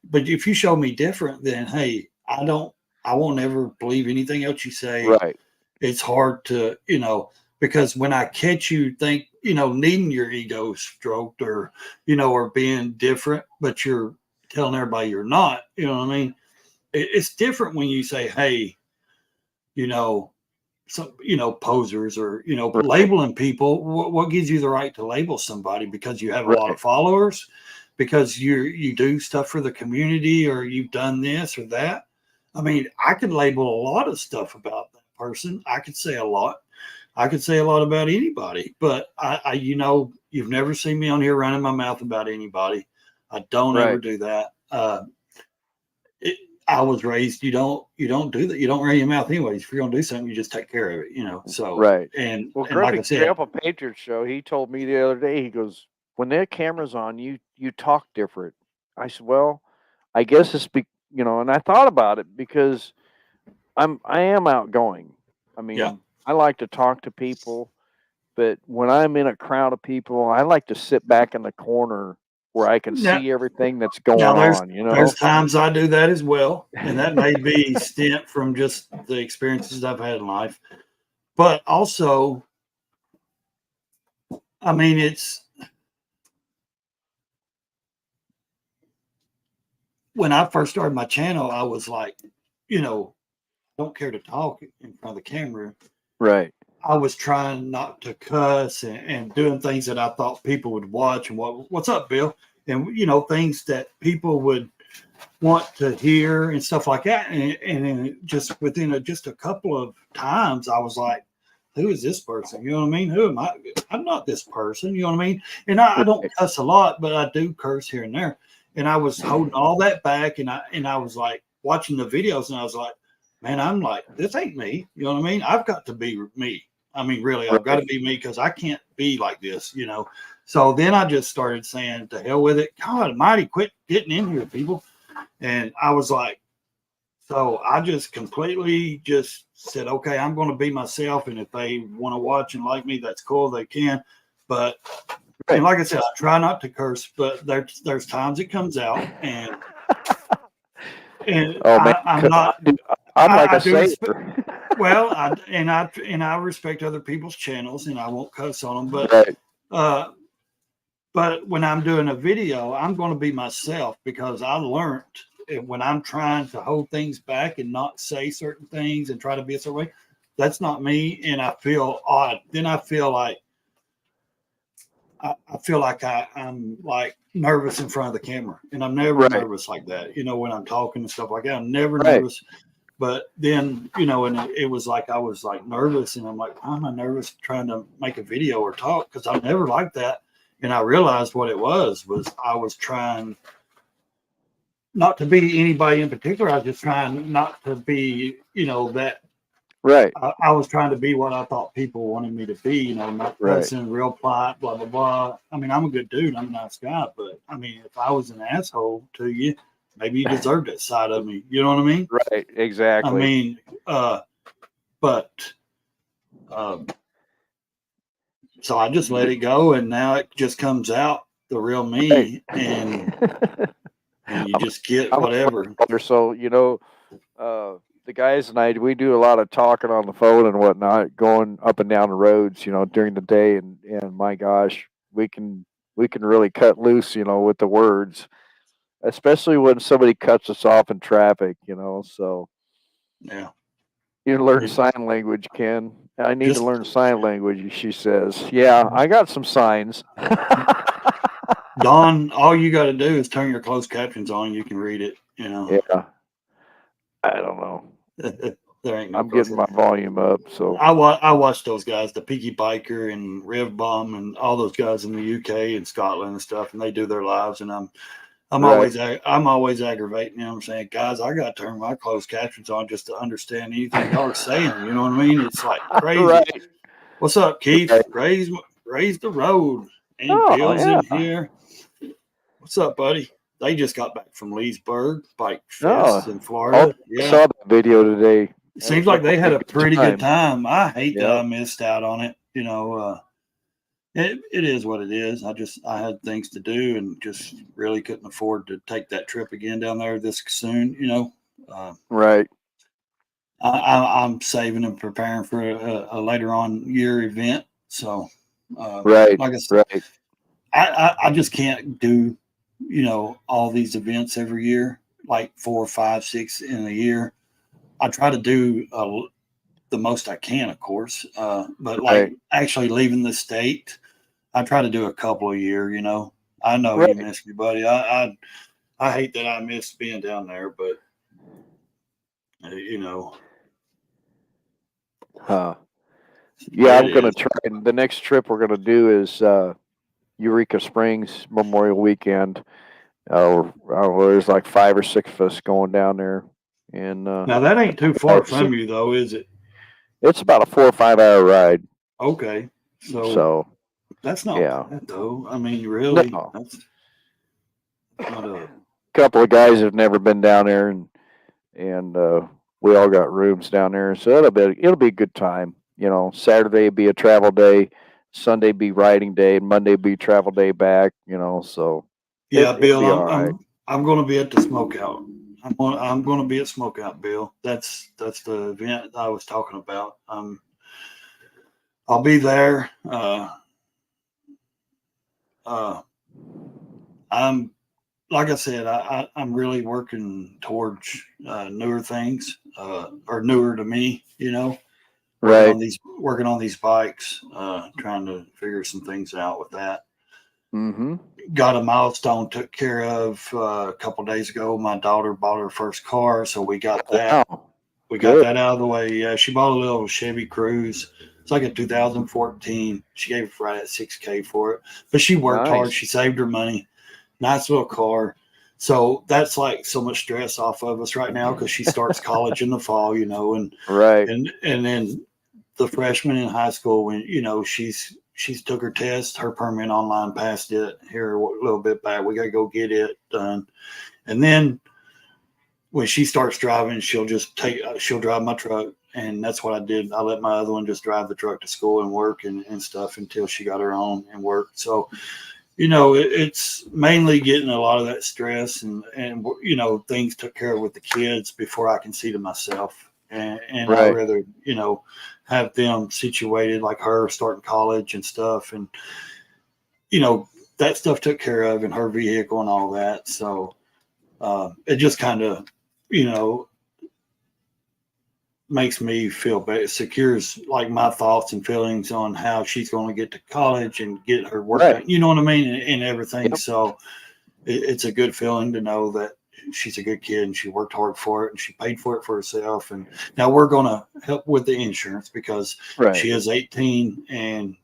Speaker 2: but if you show me different, then hey, I won't ever believe anything else you say.
Speaker 1: right,
Speaker 2: It's hard to, because when I catch you needing your ego stroked or being different, but you're telling everybody you're not, you know what I mean? It's different when you say, hey, you know, some, posers or,
Speaker 1: right,
Speaker 2: labeling people. What gives you the right to label somebody? Because you have a lot
Speaker 1: right,
Speaker 2: of followers, because you do stuff for the community, or you've done this or that. I mean, I could label a lot of stuff about that person. I could say a lot. I could say a lot about anybody, but you've never seen me on here running my mouth about anybody. I don't ever
Speaker 1: right,
Speaker 2: do that. It, I was raised you don't do that. You don't run your mouth anyways. If you're gonna do something, you just take care of it. So
Speaker 1: right.
Speaker 2: and
Speaker 1: Well,
Speaker 2: like I
Speaker 1: Griffin,
Speaker 2: said,
Speaker 1: Grandpa Patriot show, he told me the other day, he goes, when their camera's on, you talk different. I said, well, I guess and I thought about it because I am outgoing. I
Speaker 2: yeah.
Speaker 1: mean, I like to talk to people, but when I'm in a crowd of people, I like to sit back in the corner where I can
Speaker 2: Now,
Speaker 1: see everything that's
Speaker 2: now
Speaker 1: going
Speaker 2: there's
Speaker 1: on,
Speaker 2: there's times I do that as well, and that may be stint from just the experiences I've had in life. But also, I mean, it's when I first started my channel, I was like, don't care to talk in front of the camera.
Speaker 1: Right,
Speaker 2: I was trying not to cuss and doing things that I thought people would watch and what's up, Bill? And things that people would want to hear and stuff like that. And then just within just a couple of times, I was like, who is this person? You know what I mean? Who am I? I'm not this person. You know what I mean? And I don't
Speaker 1: right,
Speaker 2: cuss a lot, but I do curse here and there. And I was holding all that back, and I was like watching the videos, and I was like, man, I'm like, this ain't me. You know what I mean? I've got to be me. I mean, really, I've got to
Speaker 1: right,
Speaker 2: be me because I can't be like this. So then I just started saying, to hell with it. God almighty, quit getting in here, people. And I was like, so I just completely just said, okay, I'm going to be myself. And if they want to watch and like me, that's cool. They can. But and like I said, I try not to curse, but there's times it comes out, and
Speaker 1: Oh man,
Speaker 2: I'm not.
Speaker 1: I'm like
Speaker 2: I
Speaker 1: a
Speaker 2: do respect.
Speaker 1: sailor.
Speaker 2: Well, I respect other people's channels, and I won't cuss on them.
Speaker 1: Right,
Speaker 2: Uh, but when I'm doing a video, I'm going to be myself because I learned when I'm trying to hold things back and not say certain things and try to be a certain way, that's not me, and I feel odd. Then I feel like I'm like nervous in front of the camera, and I'm never
Speaker 1: right,
Speaker 2: nervous like that. When I'm talking and stuff like that, I'm never
Speaker 1: right.
Speaker 2: nervous. But then, and it was like I was like nervous, and I'm like, why am I nervous trying to make a video or talk? Because I'm never like that. And I realized what it was I was trying not to be anybody in particular. I was just trying not to be, that
Speaker 1: Right,
Speaker 2: I was trying to be what I thought people wanted me to be, not
Speaker 1: right.
Speaker 2: cussing, real polite, blah, blah, blah. I mean, I'm a good dude. I'm a nice guy. But I mean, if I was an asshole to you, maybe you deserved that side of me. You know what I mean?
Speaker 1: Right,
Speaker 2: I
Speaker 1: exactly.
Speaker 2: mean, but um, so I just let it go, and now it just comes out the real
Speaker 1: Right.
Speaker 2: me, and you
Speaker 1: I'm,
Speaker 2: just get
Speaker 1: I'm a
Speaker 2: whatever.
Speaker 1: brother, so the guys and I, we do a lot of talking on the phone and whatnot, going up and down the roads, during the day, and my gosh, we can really cut loose, with the words, especially when somebody cuts us off in traffic. So
Speaker 2: Yeah,
Speaker 1: you learn
Speaker 2: it
Speaker 1: sign language, Ken. I need to
Speaker 2: just
Speaker 1: learn sign language, she says. Yeah, I got some signs.
Speaker 2: Don. All you got to do is turn your closed captions on. You can read it.
Speaker 1: Yeah, I don't know.
Speaker 2: There ain't no
Speaker 1: I'm getting
Speaker 2: closed.
Speaker 1: my volume up, so
Speaker 2: I watch those guys, the Peaky Biker and Rev Bomb and all those guys in the UK and Scotland and stuff, and they do their lives, and
Speaker 1: right,
Speaker 2: I'm always aggravating them, saying, guys, I got to turn my closed captions on just to understand anything y'all are saying. You know what I mean? It's like crazy.
Speaker 1: right,
Speaker 2: What's up, Keith?
Speaker 1: right.
Speaker 2: Raise the road. And
Speaker 1: Oh
Speaker 2: Bill's in
Speaker 1: yeah.
Speaker 2: here. What's up, buddy? They just got back from Leesburg Bike Fest in
Speaker 1: Oh, oh,
Speaker 2: Florida.
Speaker 1: I
Speaker 2: Yeah.
Speaker 1: saw that video today.
Speaker 2: It
Speaker 1: That
Speaker 2: seems
Speaker 1: looked
Speaker 2: like they
Speaker 1: like
Speaker 2: had
Speaker 1: a
Speaker 2: a
Speaker 1: good
Speaker 2: pretty good
Speaker 1: time.
Speaker 2: time. I hate that
Speaker 1: Yep.
Speaker 2: I missed out on it. It is what it is. I had things to do and just really couldn't afford to take that trip again down there this soon.
Speaker 1: Right.
Speaker 2: I'm saving and preparing for a later on year event. So,
Speaker 1: Right.
Speaker 2: like I said,
Speaker 1: Right.
Speaker 2: I just can't do, all these events every year, like 4, 5, 6 in a year. I try to do the most I can, of course. But like
Speaker 1: Right.
Speaker 2: actually leaving the state, I try to do a couple a year. I know you
Speaker 1: Right.
Speaker 2: miss me, buddy. I hate that I missed being down there, but you know,
Speaker 1: Huh.
Speaker 2: way
Speaker 1: Yeah,
Speaker 2: it
Speaker 1: I'm gonna
Speaker 2: is.
Speaker 1: try. The next trip we're gonna do is Eureka Springs Memorial Weekend. I don't know, there's like 5 or 6 of us going down there, and
Speaker 2: Now that ain't too far
Speaker 1: guys,
Speaker 2: from you, though, is it?
Speaker 1: it's about a 4 or 5 hour ride.
Speaker 2: Okay, so
Speaker 1: So
Speaker 2: that's not
Speaker 1: yeah,
Speaker 2: bad, though. I mean, really,
Speaker 1: no,
Speaker 2: that's not a.
Speaker 1: couple of guys have never been down there, and we all got rooms down there, so it'll be a good time. Saturday be a travel day, Sunday be riding day, and Monday be travel day back. So
Speaker 2: Yeah,
Speaker 1: it'll
Speaker 2: Bill,
Speaker 1: be all right.
Speaker 2: I'm going to be at the Smokeout. I'm going to be at Smokeout, Bill. That's the event I was talking about. I'll be there. Uh, I'm like I said, I'm really working towards newer things, or newer to me.
Speaker 1: Right.
Speaker 2: Working on these bikes, trying to figure some things out with that.
Speaker 1: Mm-hmm.
Speaker 2: Got a milestone took care of a couple days ago. My daughter bought her first car, so we got that.
Speaker 1: Wow.
Speaker 2: We got
Speaker 1: Good.
Speaker 2: that out of the way. Yeah, she bought a little Chevy Cruze. It's like a 2014. She gave right at 6K for it, but she worked hard.
Speaker 1: Nice.
Speaker 2: She saved her money. Nice little car. So that's like so much stress off of us right now because she starts college in the fall, and
Speaker 1: Right.
Speaker 2: and then the freshman in high school when she's took her test, her permit online, passed it here a little bit back. We got to go get it done, and then when she starts driving, she'll drive my truck and that's what I did. I let my other one just drive the truck to school and work and stuff until she got her own and worked. So, it's mainly getting a lot of that stress and things took care of with the kids before I can see to myself. And I
Speaker 1: Right.
Speaker 2: rather, have them situated like her starting college and stuff. And, that stuff took care of in her vehicle and all that. So it just kind of, you know, makes me feel better, secures like my thoughts and feelings on how she's going to get to college and get her work
Speaker 1: Right.
Speaker 2: done. You know what I mean? And everything.
Speaker 1: Yep.
Speaker 2: So it's a good feeling to know that she's a good kid and she worked hard for it and she paid for it for herself. And now we're going to help with the insurance because
Speaker 1: Right.
Speaker 2: she is 18 and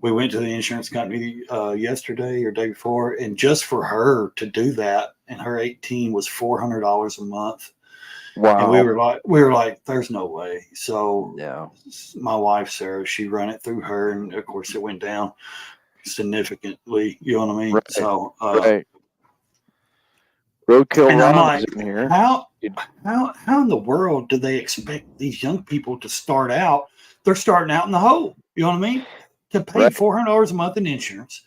Speaker 2: we went to the insurance company yesterday or day before, and just for her to do that, and her 18 was $400 a month. And we
Speaker 1: Wow.
Speaker 2: were like, there's no way. So
Speaker 1: Yeah.
Speaker 2: my wife, Sarah, she ran it through her. And of course it went down significantly. You know what I mean?
Speaker 1: Right.
Speaker 2: So,
Speaker 1: Right. Roadkill
Speaker 2: and I'm
Speaker 1: Ron is
Speaker 2: like,
Speaker 1: in here.
Speaker 2: how, how in the world do they expect these young people to start out? They're starting out in the hole. You know what I mean? To pay
Speaker 1: Right.
Speaker 2: $400 a month in insurance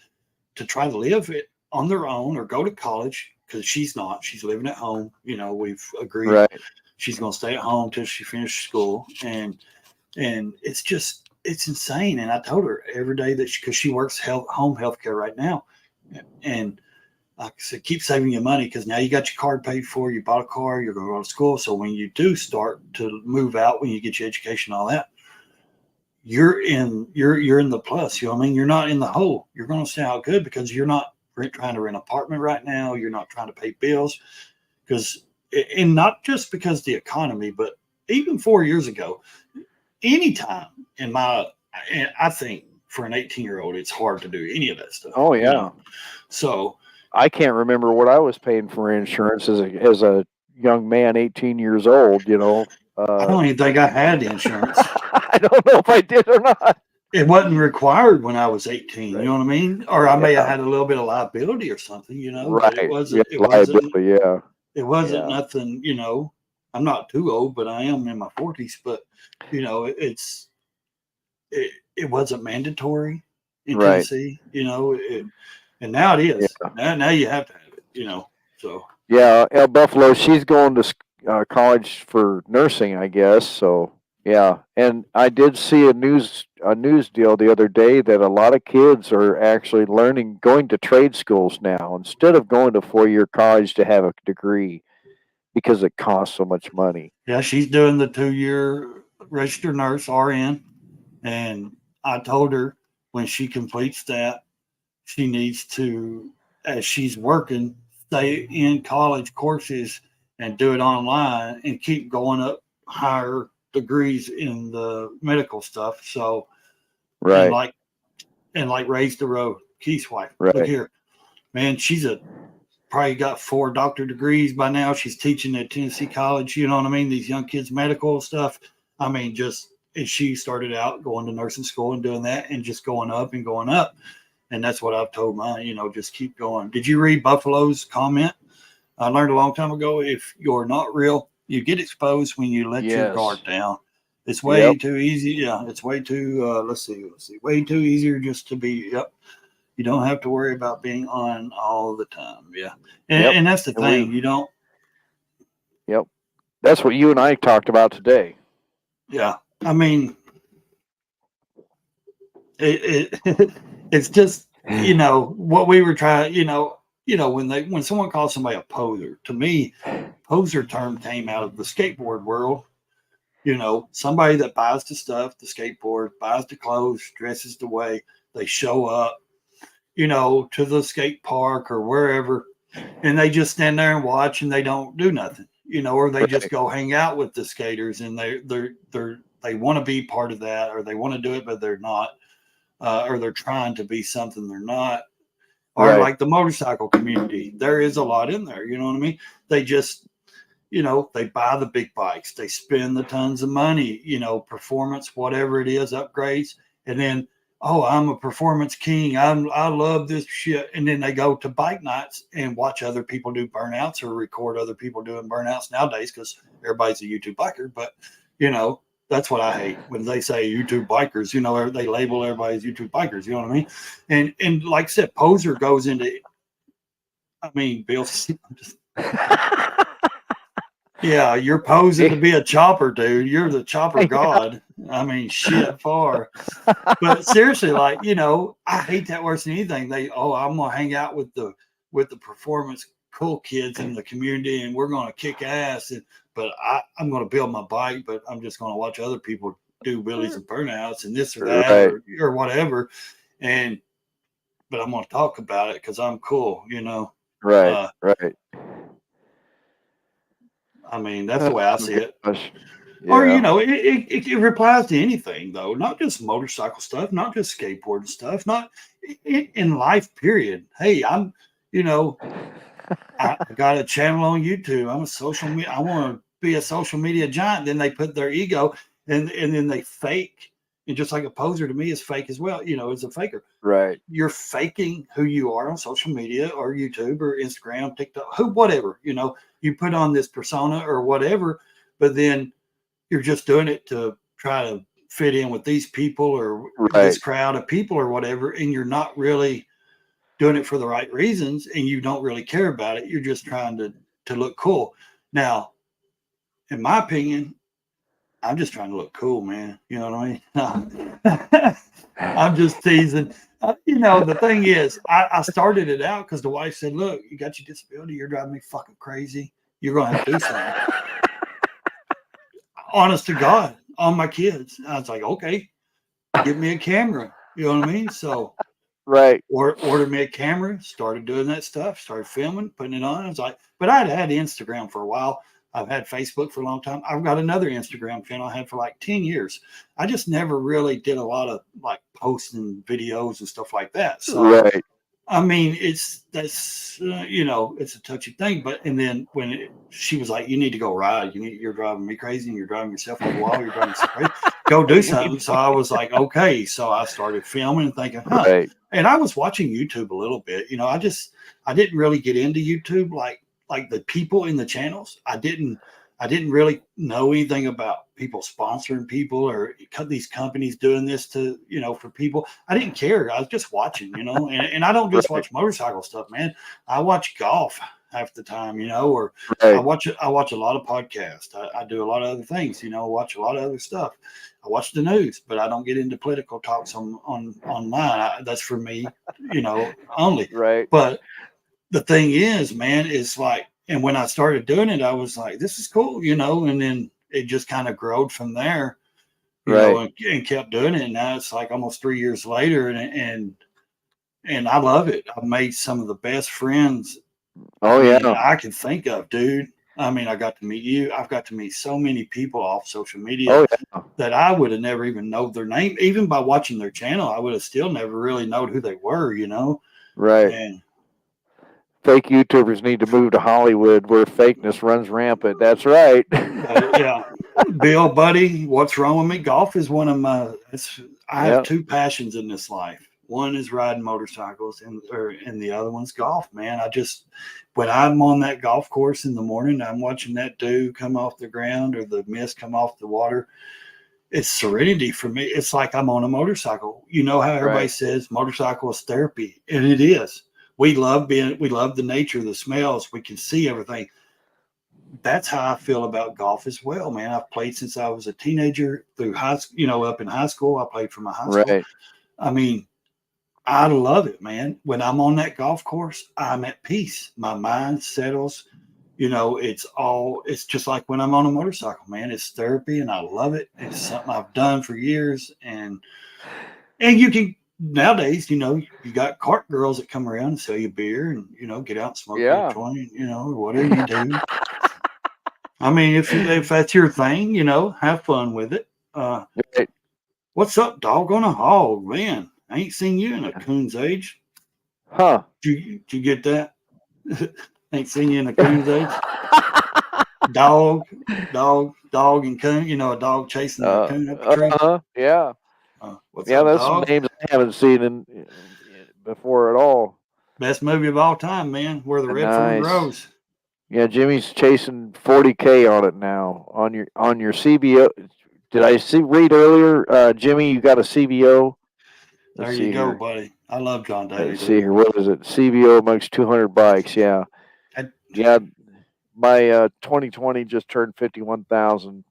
Speaker 2: to try to live it on their own or go to college, because she's not. She's living at home. We've agreed
Speaker 1: Right.
Speaker 2: she's going to stay at home till she finishes school, and it's insane. And I told her every day that because she works home health care right now, and like I said, keep saving your money because now you got your card paid for. You bought a car. You're going to go to school. So when you do start to move out, when you get your education, all that, you're in the plus. You know what I mean? You're not in the hole. You're going to stay out good because you're not trying to rent an apartment right now. You're not trying to pay bills because, and not just because the economy, but even 4 years ago, anytime in my, I think for an 18-year-old, it's hard to do any of that stuff.
Speaker 1: Oh yeah.
Speaker 2: So
Speaker 1: I can't remember what I was paying for insurance as a young man, 18 years old.
Speaker 2: I don't even think I had insurance.
Speaker 1: I don't know if I did or not.
Speaker 2: It wasn't required when I was 18. You
Speaker 1: Right.
Speaker 2: know what I mean? Or I may have
Speaker 1: Yeah.
Speaker 2: had a little bit of liability or something, but it
Speaker 1: Right. Yeah.
Speaker 2: wasn't. It wasn't.
Speaker 1: Liability. Yeah.
Speaker 2: It wasn't
Speaker 1: Yeah.
Speaker 2: nothing. I'm not too old, but I am in my 40s. But it wasn't mandatory in
Speaker 1: Right.
Speaker 2: Tennessee. And now it is.
Speaker 1: Yeah.
Speaker 2: Now you have to have it. So
Speaker 1: Yeah. El Buffalo. She's going to college for nursing, I guess. So yeah. And I did see a news deal the other day that a lot of kids are actually going to trade schools now instead of going to 4-year college to have a degree because it costs so much money.
Speaker 2: yeah, she's doing the 2-year registered nurse RN, and I told her when she completes that, she needs to, as she's working, stay in college courses and do it online and keep going up higher degrees in the medical stuff. So, and
Speaker 1: Right.
Speaker 2: like, Raise the Road, Keith's wife, look
Speaker 1: Right.
Speaker 2: here, man, she's probably got 4 doctor degrees by now. She's teaching at Tennessee College. You know what I mean? These young kids, medical stuff. I mean, and she started out going to nursing school and doing that and just going up and going up. And that's what I've told mine, just keep going. Did you read Buffalo's comment? I learned a long time ago, if you're not real, you get exposed when you let your guard
Speaker 1: Yes.
Speaker 2: down. It's way
Speaker 1: Yep.
Speaker 2: too easy. Yeah, it's way too, let's see, way too easier just to be, yep. You don't have to worry about being on all the time. Yeah. And,
Speaker 1: Yep.
Speaker 2: and that's the
Speaker 1: And
Speaker 2: thing. You don't,
Speaker 1: Yep. That's what you and I talked about today.
Speaker 2: yeah. I mean, it's just, what we were trying, when someone calls somebody a poser, to me, poser term came out of the skateboard world. Somebody that buys the stuff, the skateboard, buys the clothes, dresses the way, they show up, to the skate park or wherever, and they just stand there and watch and they don't do nothing, or they just
Speaker 1: Right.
Speaker 2: go hang out with the skaters and they want to be part of that, or they want to do it but they're not, or they're trying to be something they're not, or
Speaker 1: Right.
Speaker 2: like the motorcycle community. There is a lot in there. You know what I mean? They just, they buy the big bikes, they spend the tons of money, performance, whatever it is, upgrades, and then, oh, I'm a performance king. I love this shit. And then they go to bike nights and watch other people do burnouts or record other people doing burnouts nowadays because everybody's a YouTube biker. But You know, that's what I hate when they say YouTube bikers. You know, they label everybody as YouTube bikers. You know what I mean? And like I said, poser goes into. I mean, Bill. I'm just, yeah, you're posing to be a chopper, dude. You're the chopper god. I mean, shit, far. But seriously, like, you know, I hate that worse than anything. I'm gonna hang out with the performance cool kids in the community, and we're gonna kick ass. But I'm gonna build my bike, but I'm just gonna watch other people do wheelies and burnouts and this or that
Speaker 1: Right.
Speaker 2: or whatever. And but I'm gonna talk about it because I'm cool, you know.
Speaker 1: Right.
Speaker 2: Uh,
Speaker 1: Right.
Speaker 2: I mean, that's
Speaker 1: Oh
Speaker 2: the way I see it.
Speaker 1: gosh.
Speaker 2: Or
Speaker 1: Yeah.
Speaker 2: you know, it applies to anything though, not just motorcycle stuff, not just skateboarding stuff, not in life. Period. Hey, you know, I got a channel on YouTube. I'm a social media. I want to be a social media giant. Then they put their ego and then they fake. And just like a poser to me is fake as well. You know, is a faker.
Speaker 1: Right.
Speaker 2: You're faking who you are on social media or YouTube or Instagram, TikTok, whatever. You know, you put on this persona or whatever, but then you're just doing it to try to fit in with these people or this
Speaker 1: Right.
Speaker 2: crowd of people or whatever, and you're not really doing it for the right reasons, and you don't really care about it. You're just trying to look cool. Now, in my opinion, I'm just trying to look cool, man. You know what I mean? I'm just teasing. You know, the thing is, I started it out because the wife said, "Look, you got your disability. You're driving me fucking crazy. You're gonna have to do something." Honest to God, on my kids. I was like, okay, give me a camera. You know what I mean? So,
Speaker 1: Right.
Speaker 2: or ordered me a camera, started doing that stuff, started filming, putting it on. I was like, but I'd had Instagram for a while. I've had Facebook for a long time. I've got another Instagram channel I had for like 10 years. I just never really did a lot of like posting videos and stuff like that. So,
Speaker 1: Right.
Speaker 2: I mean, you know, it's a touchy thing. But and then she was like, "You need to go ride. You're driving me crazy, and you're driving yourself into the wall. You're driving yourself crazy. Go do
Speaker 1: You need
Speaker 2: something." So I was like, "Okay." So I started filming and thinking, "Huh."
Speaker 1: right.
Speaker 2: And I was watching YouTube a little bit. You know, I didn't really get into YouTube like the people in the channels. I didn't really know anything about people sponsoring people or these companies doing this to, you know, for people. I didn't care. I was just watching, you know, and I don't just
Speaker 1: Right.
Speaker 2: watch motorcycle stuff, man. I watch golf half the time, you know, or
Speaker 1: Right.
Speaker 2: I watch a lot of podcasts. I do a lot of other things, you know, watch a lot of other stuff. I watch the news, but I don't get into political talks on online. That's for me, you know, only.
Speaker 1: Right.
Speaker 2: But the thing is, man, it's like, and when I started doing it, I was like, this is cool, you know, and then it just kind of growed from there, you know,
Speaker 1: Right.
Speaker 2: and kept doing it. And now it's like almost 3 years later, and I love it. I've made some of the best friends. I
Speaker 1: Oh
Speaker 2: mean,
Speaker 1: yeah.
Speaker 2: I can think of, dude. I mean, I got to meet you. I've got to meet so many people off social media
Speaker 1: Oh yeah.
Speaker 2: that I would have never even known their name, even by watching their channel. I would have still never really known who they were, you know.
Speaker 1: Right.
Speaker 2: And
Speaker 1: Fake YouTubers need to move to Hollywood where fakeness runs rampant. That's right.
Speaker 2: yeah, Bill, buddy, what's wrong with me? Golf is one of my. I have
Speaker 1: Yeah.
Speaker 2: two passions in this life. One is riding motorcycles, and the other one's golf. Man, I just when I'm on that golf course in the morning, I'm watching that dew come off the ground or the mist come off the water. It's serenity for me. It's like I'm on a motorcycle. You know how everybody
Speaker 1: Right.
Speaker 2: says motorcycle is therapy, and it is. We love the nature, the smells. We can see everything. That's how I feel about golf as well, man. I've played since I was a teenager through high school, you know, up in high school. I played for my high school.
Speaker 1: Right.
Speaker 2: I mean, I love it, man. When I'm on that golf course, I'm at peace. My mind settles. You know, it's just like when I'm on a motorcycle, man. It's therapy and I love it. It's something I've done for years. And you can, nowadays, you know, you got cart girls that come around and sell you beer and, you know, get out and smoke you a
Speaker 1: Yeah.
Speaker 2: joint, you know, or whatever you do. I mean, if that's your thing, you know, have fun with it.
Speaker 1: Right.
Speaker 2: What's up, dog on a hog, man? I ain't seen you in a coon's age.
Speaker 1: Huh.
Speaker 2: Did you get that? Ain't seen you in a coon's age. Dog, dog, and coon. You know, a dog chasing a coon up a tree.
Speaker 1: Yeah.
Speaker 2: What's
Speaker 1: Yeah,
Speaker 2: up,
Speaker 1: that's some
Speaker 2: dog?
Speaker 1: names I haven't seen before at all.
Speaker 2: Best movie of all time, man. Where the red fern
Speaker 1: Nice.
Speaker 2: grows.
Speaker 1: Yeah, Jimmy's chasing 40K on it now on your CBO. Did I read earlier, Jimmy? You got a CBO?
Speaker 2: There
Speaker 1: Let's
Speaker 2: you
Speaker 1: see
Speaker 2: go,
Speaker 1: here.
Speaker 2: buddy. I love John Daly,
Speaker 1: Let's see
Speaker 2: dude.
Speaker 1: here. What is it? CBO amongst 200 bikes. Yeah,
Speaker 2: I,
Speaker 1: yeah. My 2020 just turned 51,000.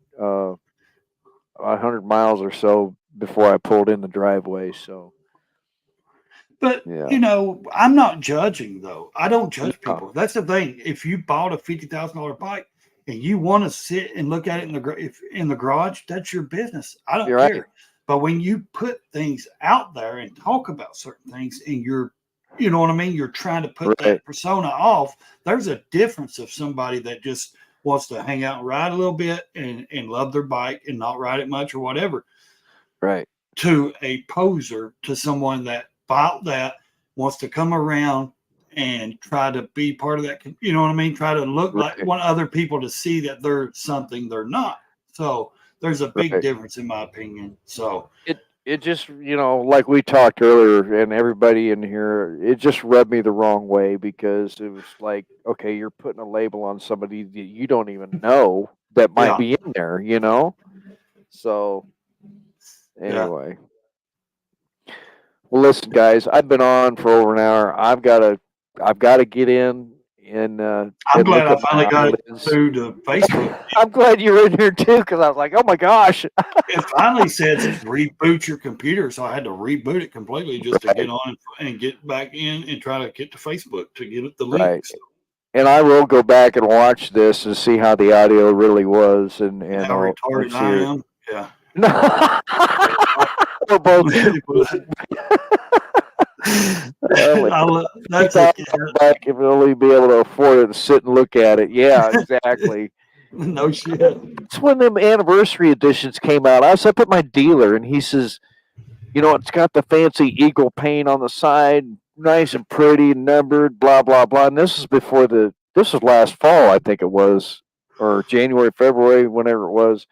Speaker 1: 100 miles or so before I pulled in the driveway. So
Speaker 2: but
Speaker 1: yeah,
Speaker 2: you know, I'm not judging though. I don't judge
Speaker 1: no,
Speaker 2: people. That's the thing. If you bought a $50,000 bike and you want to sit and look at it in the garage, that's your business. I don't
Speaker 1: you're right.
Speaker 2: care. But when you put things out there and talk about certain things, and you know what I mean, you're trying to put
Speaker 1: Right,
Speaker 2: that persona off. There's a difference of somebody that just wants to hang out and ride a little bit and love their bike and not ride it much or whatever,
Speaker 1: right,
Speaker 2: to a poser, to someone that bought that, wants to come around and try to be part of that. You know what I mean? Try to look like,
Speaker 1: right,
Speaker 2: want other people to see that they're something they're not. So there's a big
Speaker 1: right.
Speaker 2: difference in my opinion. So
Speaker 1: It just, like we talked earlier, and everybody in here, it just rubbed me the wrong way because it was like, okay, you're putting a label on somebody that you don't even know that might
Speaker 2: yeah,
Speaker 1: be in there. So
Speaker 2: yeah.
Speaker 1: anyway, well, listen, guys, I've been on for over an hour. I've got to get in
Speaker 2: I'm
Speaker 1: and
Speaker 2: glad
Speaker 1: look
Speaker 2: I
Speaker 1: at
Speaker 2: finally
Speaker 1: my
Speaker 2: got
Speaker 1: eyelids.
Speaker 2: through to Facebook.
Speaker 1: I'm glad you're in here too, because I was like, oh my gosh.
Speaker 2: It finally says reboot your computer, so I had to reboot it completely just to get
Speaker 1: Right,
Speaker 2: on and get back in and try to get to Facebook to get the
Speaker 1: right.
Speaker 2: links.
Speaker 1: And I will go back and watch this and see how the audio really was, and
Speaker 2: How
Speaker 1: I'll
Speaker 2: retarded
Speaker 1: let's
Speaker 2: I
Speaker 1: hear.
Speaker 2: am. Yeah.
Speaker 1: No, we're both. Like fifty
Speaker 2: That's a
Speaker 1: thousand back if you'll only be able to afford it and sit and look at it. Yeah, exactly.
Speaker 2: no shit.
Speaker 1: It's when them anniversary editions came out. I was up at my dealer, and he says, it's got the fancy eagle paint on the side, nice and pretty, numbered, blah blah blah. And this is before this was last fall, I think it was, or January, February, whenever it was.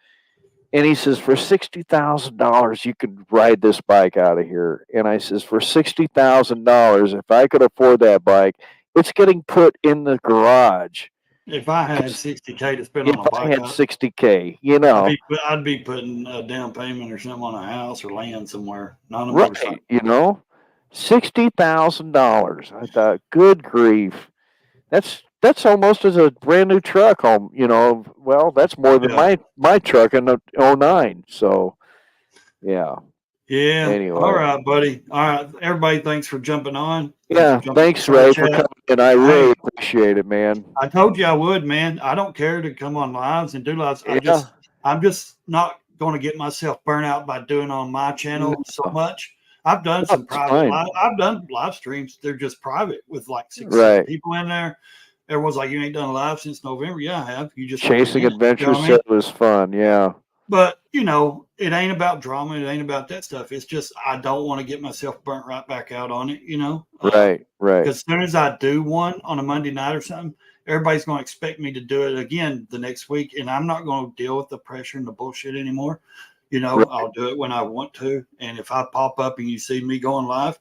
Speaker 1: And he says, for $60,000, you could ride this bike out of here. And I says, for $60,000, if I could afford that bike, it's getting put in the garage.
Speaker 2: If I had
Speaker 1: 'Cause
Speaker 2: 60K to spend
Speaker 1: if
Speaker 2: on a
Speaker 1: I
Speaker 2: bike,
Speaker 1: had 60K.
Speaker 2: I'd be putting a down payment or something on a house or land somewhere, not on a
Speaker 1: Right,
Speaker 2: motorcycle.
Speaker 1: $60,000. I thought, good grief. That's almost as a brand new truck home, well, that's more than
Speaker 2: Yeah.
Speaker 1: my truck in the '09. So, yeah.
Speaker 2: Yeah. All
Speaker 1: Anyway.
Speaker 2: right, buddy. All right. Everybody, thanks for jumping on. Thanks for
Speaker 1: Yeah,
Speaker 2: jumping on
Speaker 1: thanks,
Speaker 2: Side
Speaker 1: Ray, for
Speaker 2: Chat.
Speaker 1: coming in. I really
Speaker 2: Hey,
Speaker 1: appreciate it, man.
Speaker 2: I told you I would, man. I don't care to come on lives and do lives.
Speaker 1: Yeah,
Speaker 2: I'm just not going to get myself burnt out by doing on my
Speaker 1: no,
Speaker 2: channel so much. I've done some
Speaker 1: it's
Speaker 2: private
Speaker 1: fine.
Speaker 2: live. I've done live streams. They're just private with like 6, 7
Speaker 1: Right.
Speaker 2: people in there. Everyone's like, "You ain't done a live since November." Yeah, I have. You just don't be
Speaker 1: Chasing
Speaker 2: in it. You know
Speaker 1: Adventure
Speaker 2: what I mean?
Speaker 1: said was fun. Yeah.
Speaker 2: But it ain't about drama. It ain't about that stuff. It's just I don't want to get myself burnt right back out on it.
Speaker 1: Right. Right.
Speaker 2: Because as soon as I do one on a Monday night or something, everybody's going to expect me to do it again the next week, and I'm not going to deal with the pressure and the bullshit anymore.
Speaker 1: Right.
Speaker 2: I'll do it when I want to, and if I pop up and you see me going live,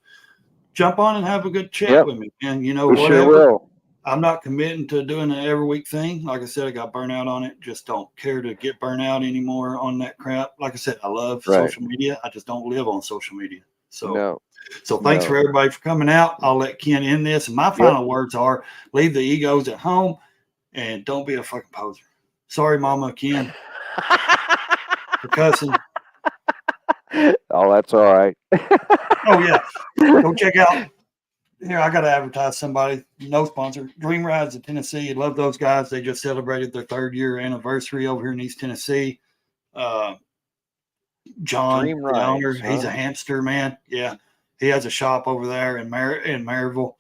Speaker 2: jump on and have a good chat
Speaker 1: Yep.
Speaker 2: with me, and
Speaker 1: We sure
Speaker 2: whatever.
Speaker 1: will.
Speaker 2: I'm not committing to doing an every week thing. Like I said, I got burnt out on it. Just don't care to get burnt out anymore on that crap. Like I said, I love
Speaker 1: Right.
Speaker 2: social media. I just don't live on social media. So,
Speaker 1: No.
Speaker 2: so thanks
Speaker 1: No.
Speaker 2: for everybody for coming out. I'll let Ken end this. And my
Speaker 1: Yep.
Speaker 2: final words are: leave the egos at home and don't be a fucking poser. Sorry, Mama Ken, for cussing.
Speaker 1: Oh, that's all right.
Speaker 2: Oh yeah, go check out. Here, I got to advertise somebody. No sponsor. Dream Rides in Tennessee. Love those guys. They just celebrated their 3rd-year anniversary over here in East Tennessee. Uh, John,
Speaker 1: Dream
Speaker 2: the owner,
Speaker 1: rides,
Speaker 2: he's
Speaker 1: huh?
Speaker 2: a hamster man. Yeah, he has a shop over there in Maryville.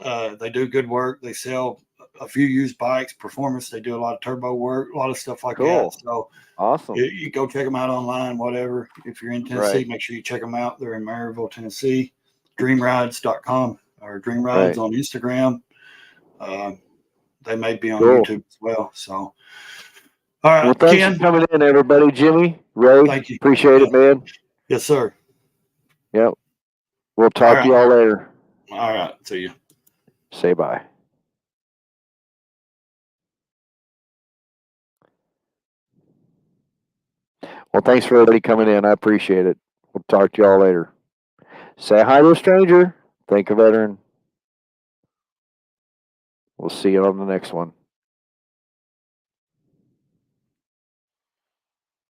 Speaker 2: They do good work. They sell a few used bikes, performance. They do a lot of turbo work, a lot of stuff like that.
Speaker 1: Cool.
Speaker 2: So
Speaker 1: Awesome.
Speaker 2: you go check them out online, whatever. If you're in Tennessee,
Speaker 1: Right.
Speaker 2: make sure you check them out. They're in Maryville, Tennessee. Dreamrides.com or Dream Rides
Speaker 1: Right.
Speaker 2: on Instagram. Uh, they may be on
Speaker 1: Cool.
Speaker 2: YouTube as well. So, all
Speaker 1: Well,
Speaker 2: right,
Speaker 1: thanks for
Speaker 2: Ken,
Speaker 1: coming in, everybody. Jimmy, Ray,
Speaker 2: thank you.
Speaker 1: appreciate
Speaker 2: Yeah,
Speaker 1: it, man.
Speaker 2: yes, sir.
Speaker 1: Yep. We'll
Speaker 2: All
Speaker 1: talk to
Speaker 2: right,
Speaker 1: y'all later.
Speaker 2: all right. See you.
Speaker 1: Say bye. Well, thanks for everybody coming in. I appreciate it. We'll talk to y'all later. Say hi to a stranger. Thank a veteran. We'll see you on the next one.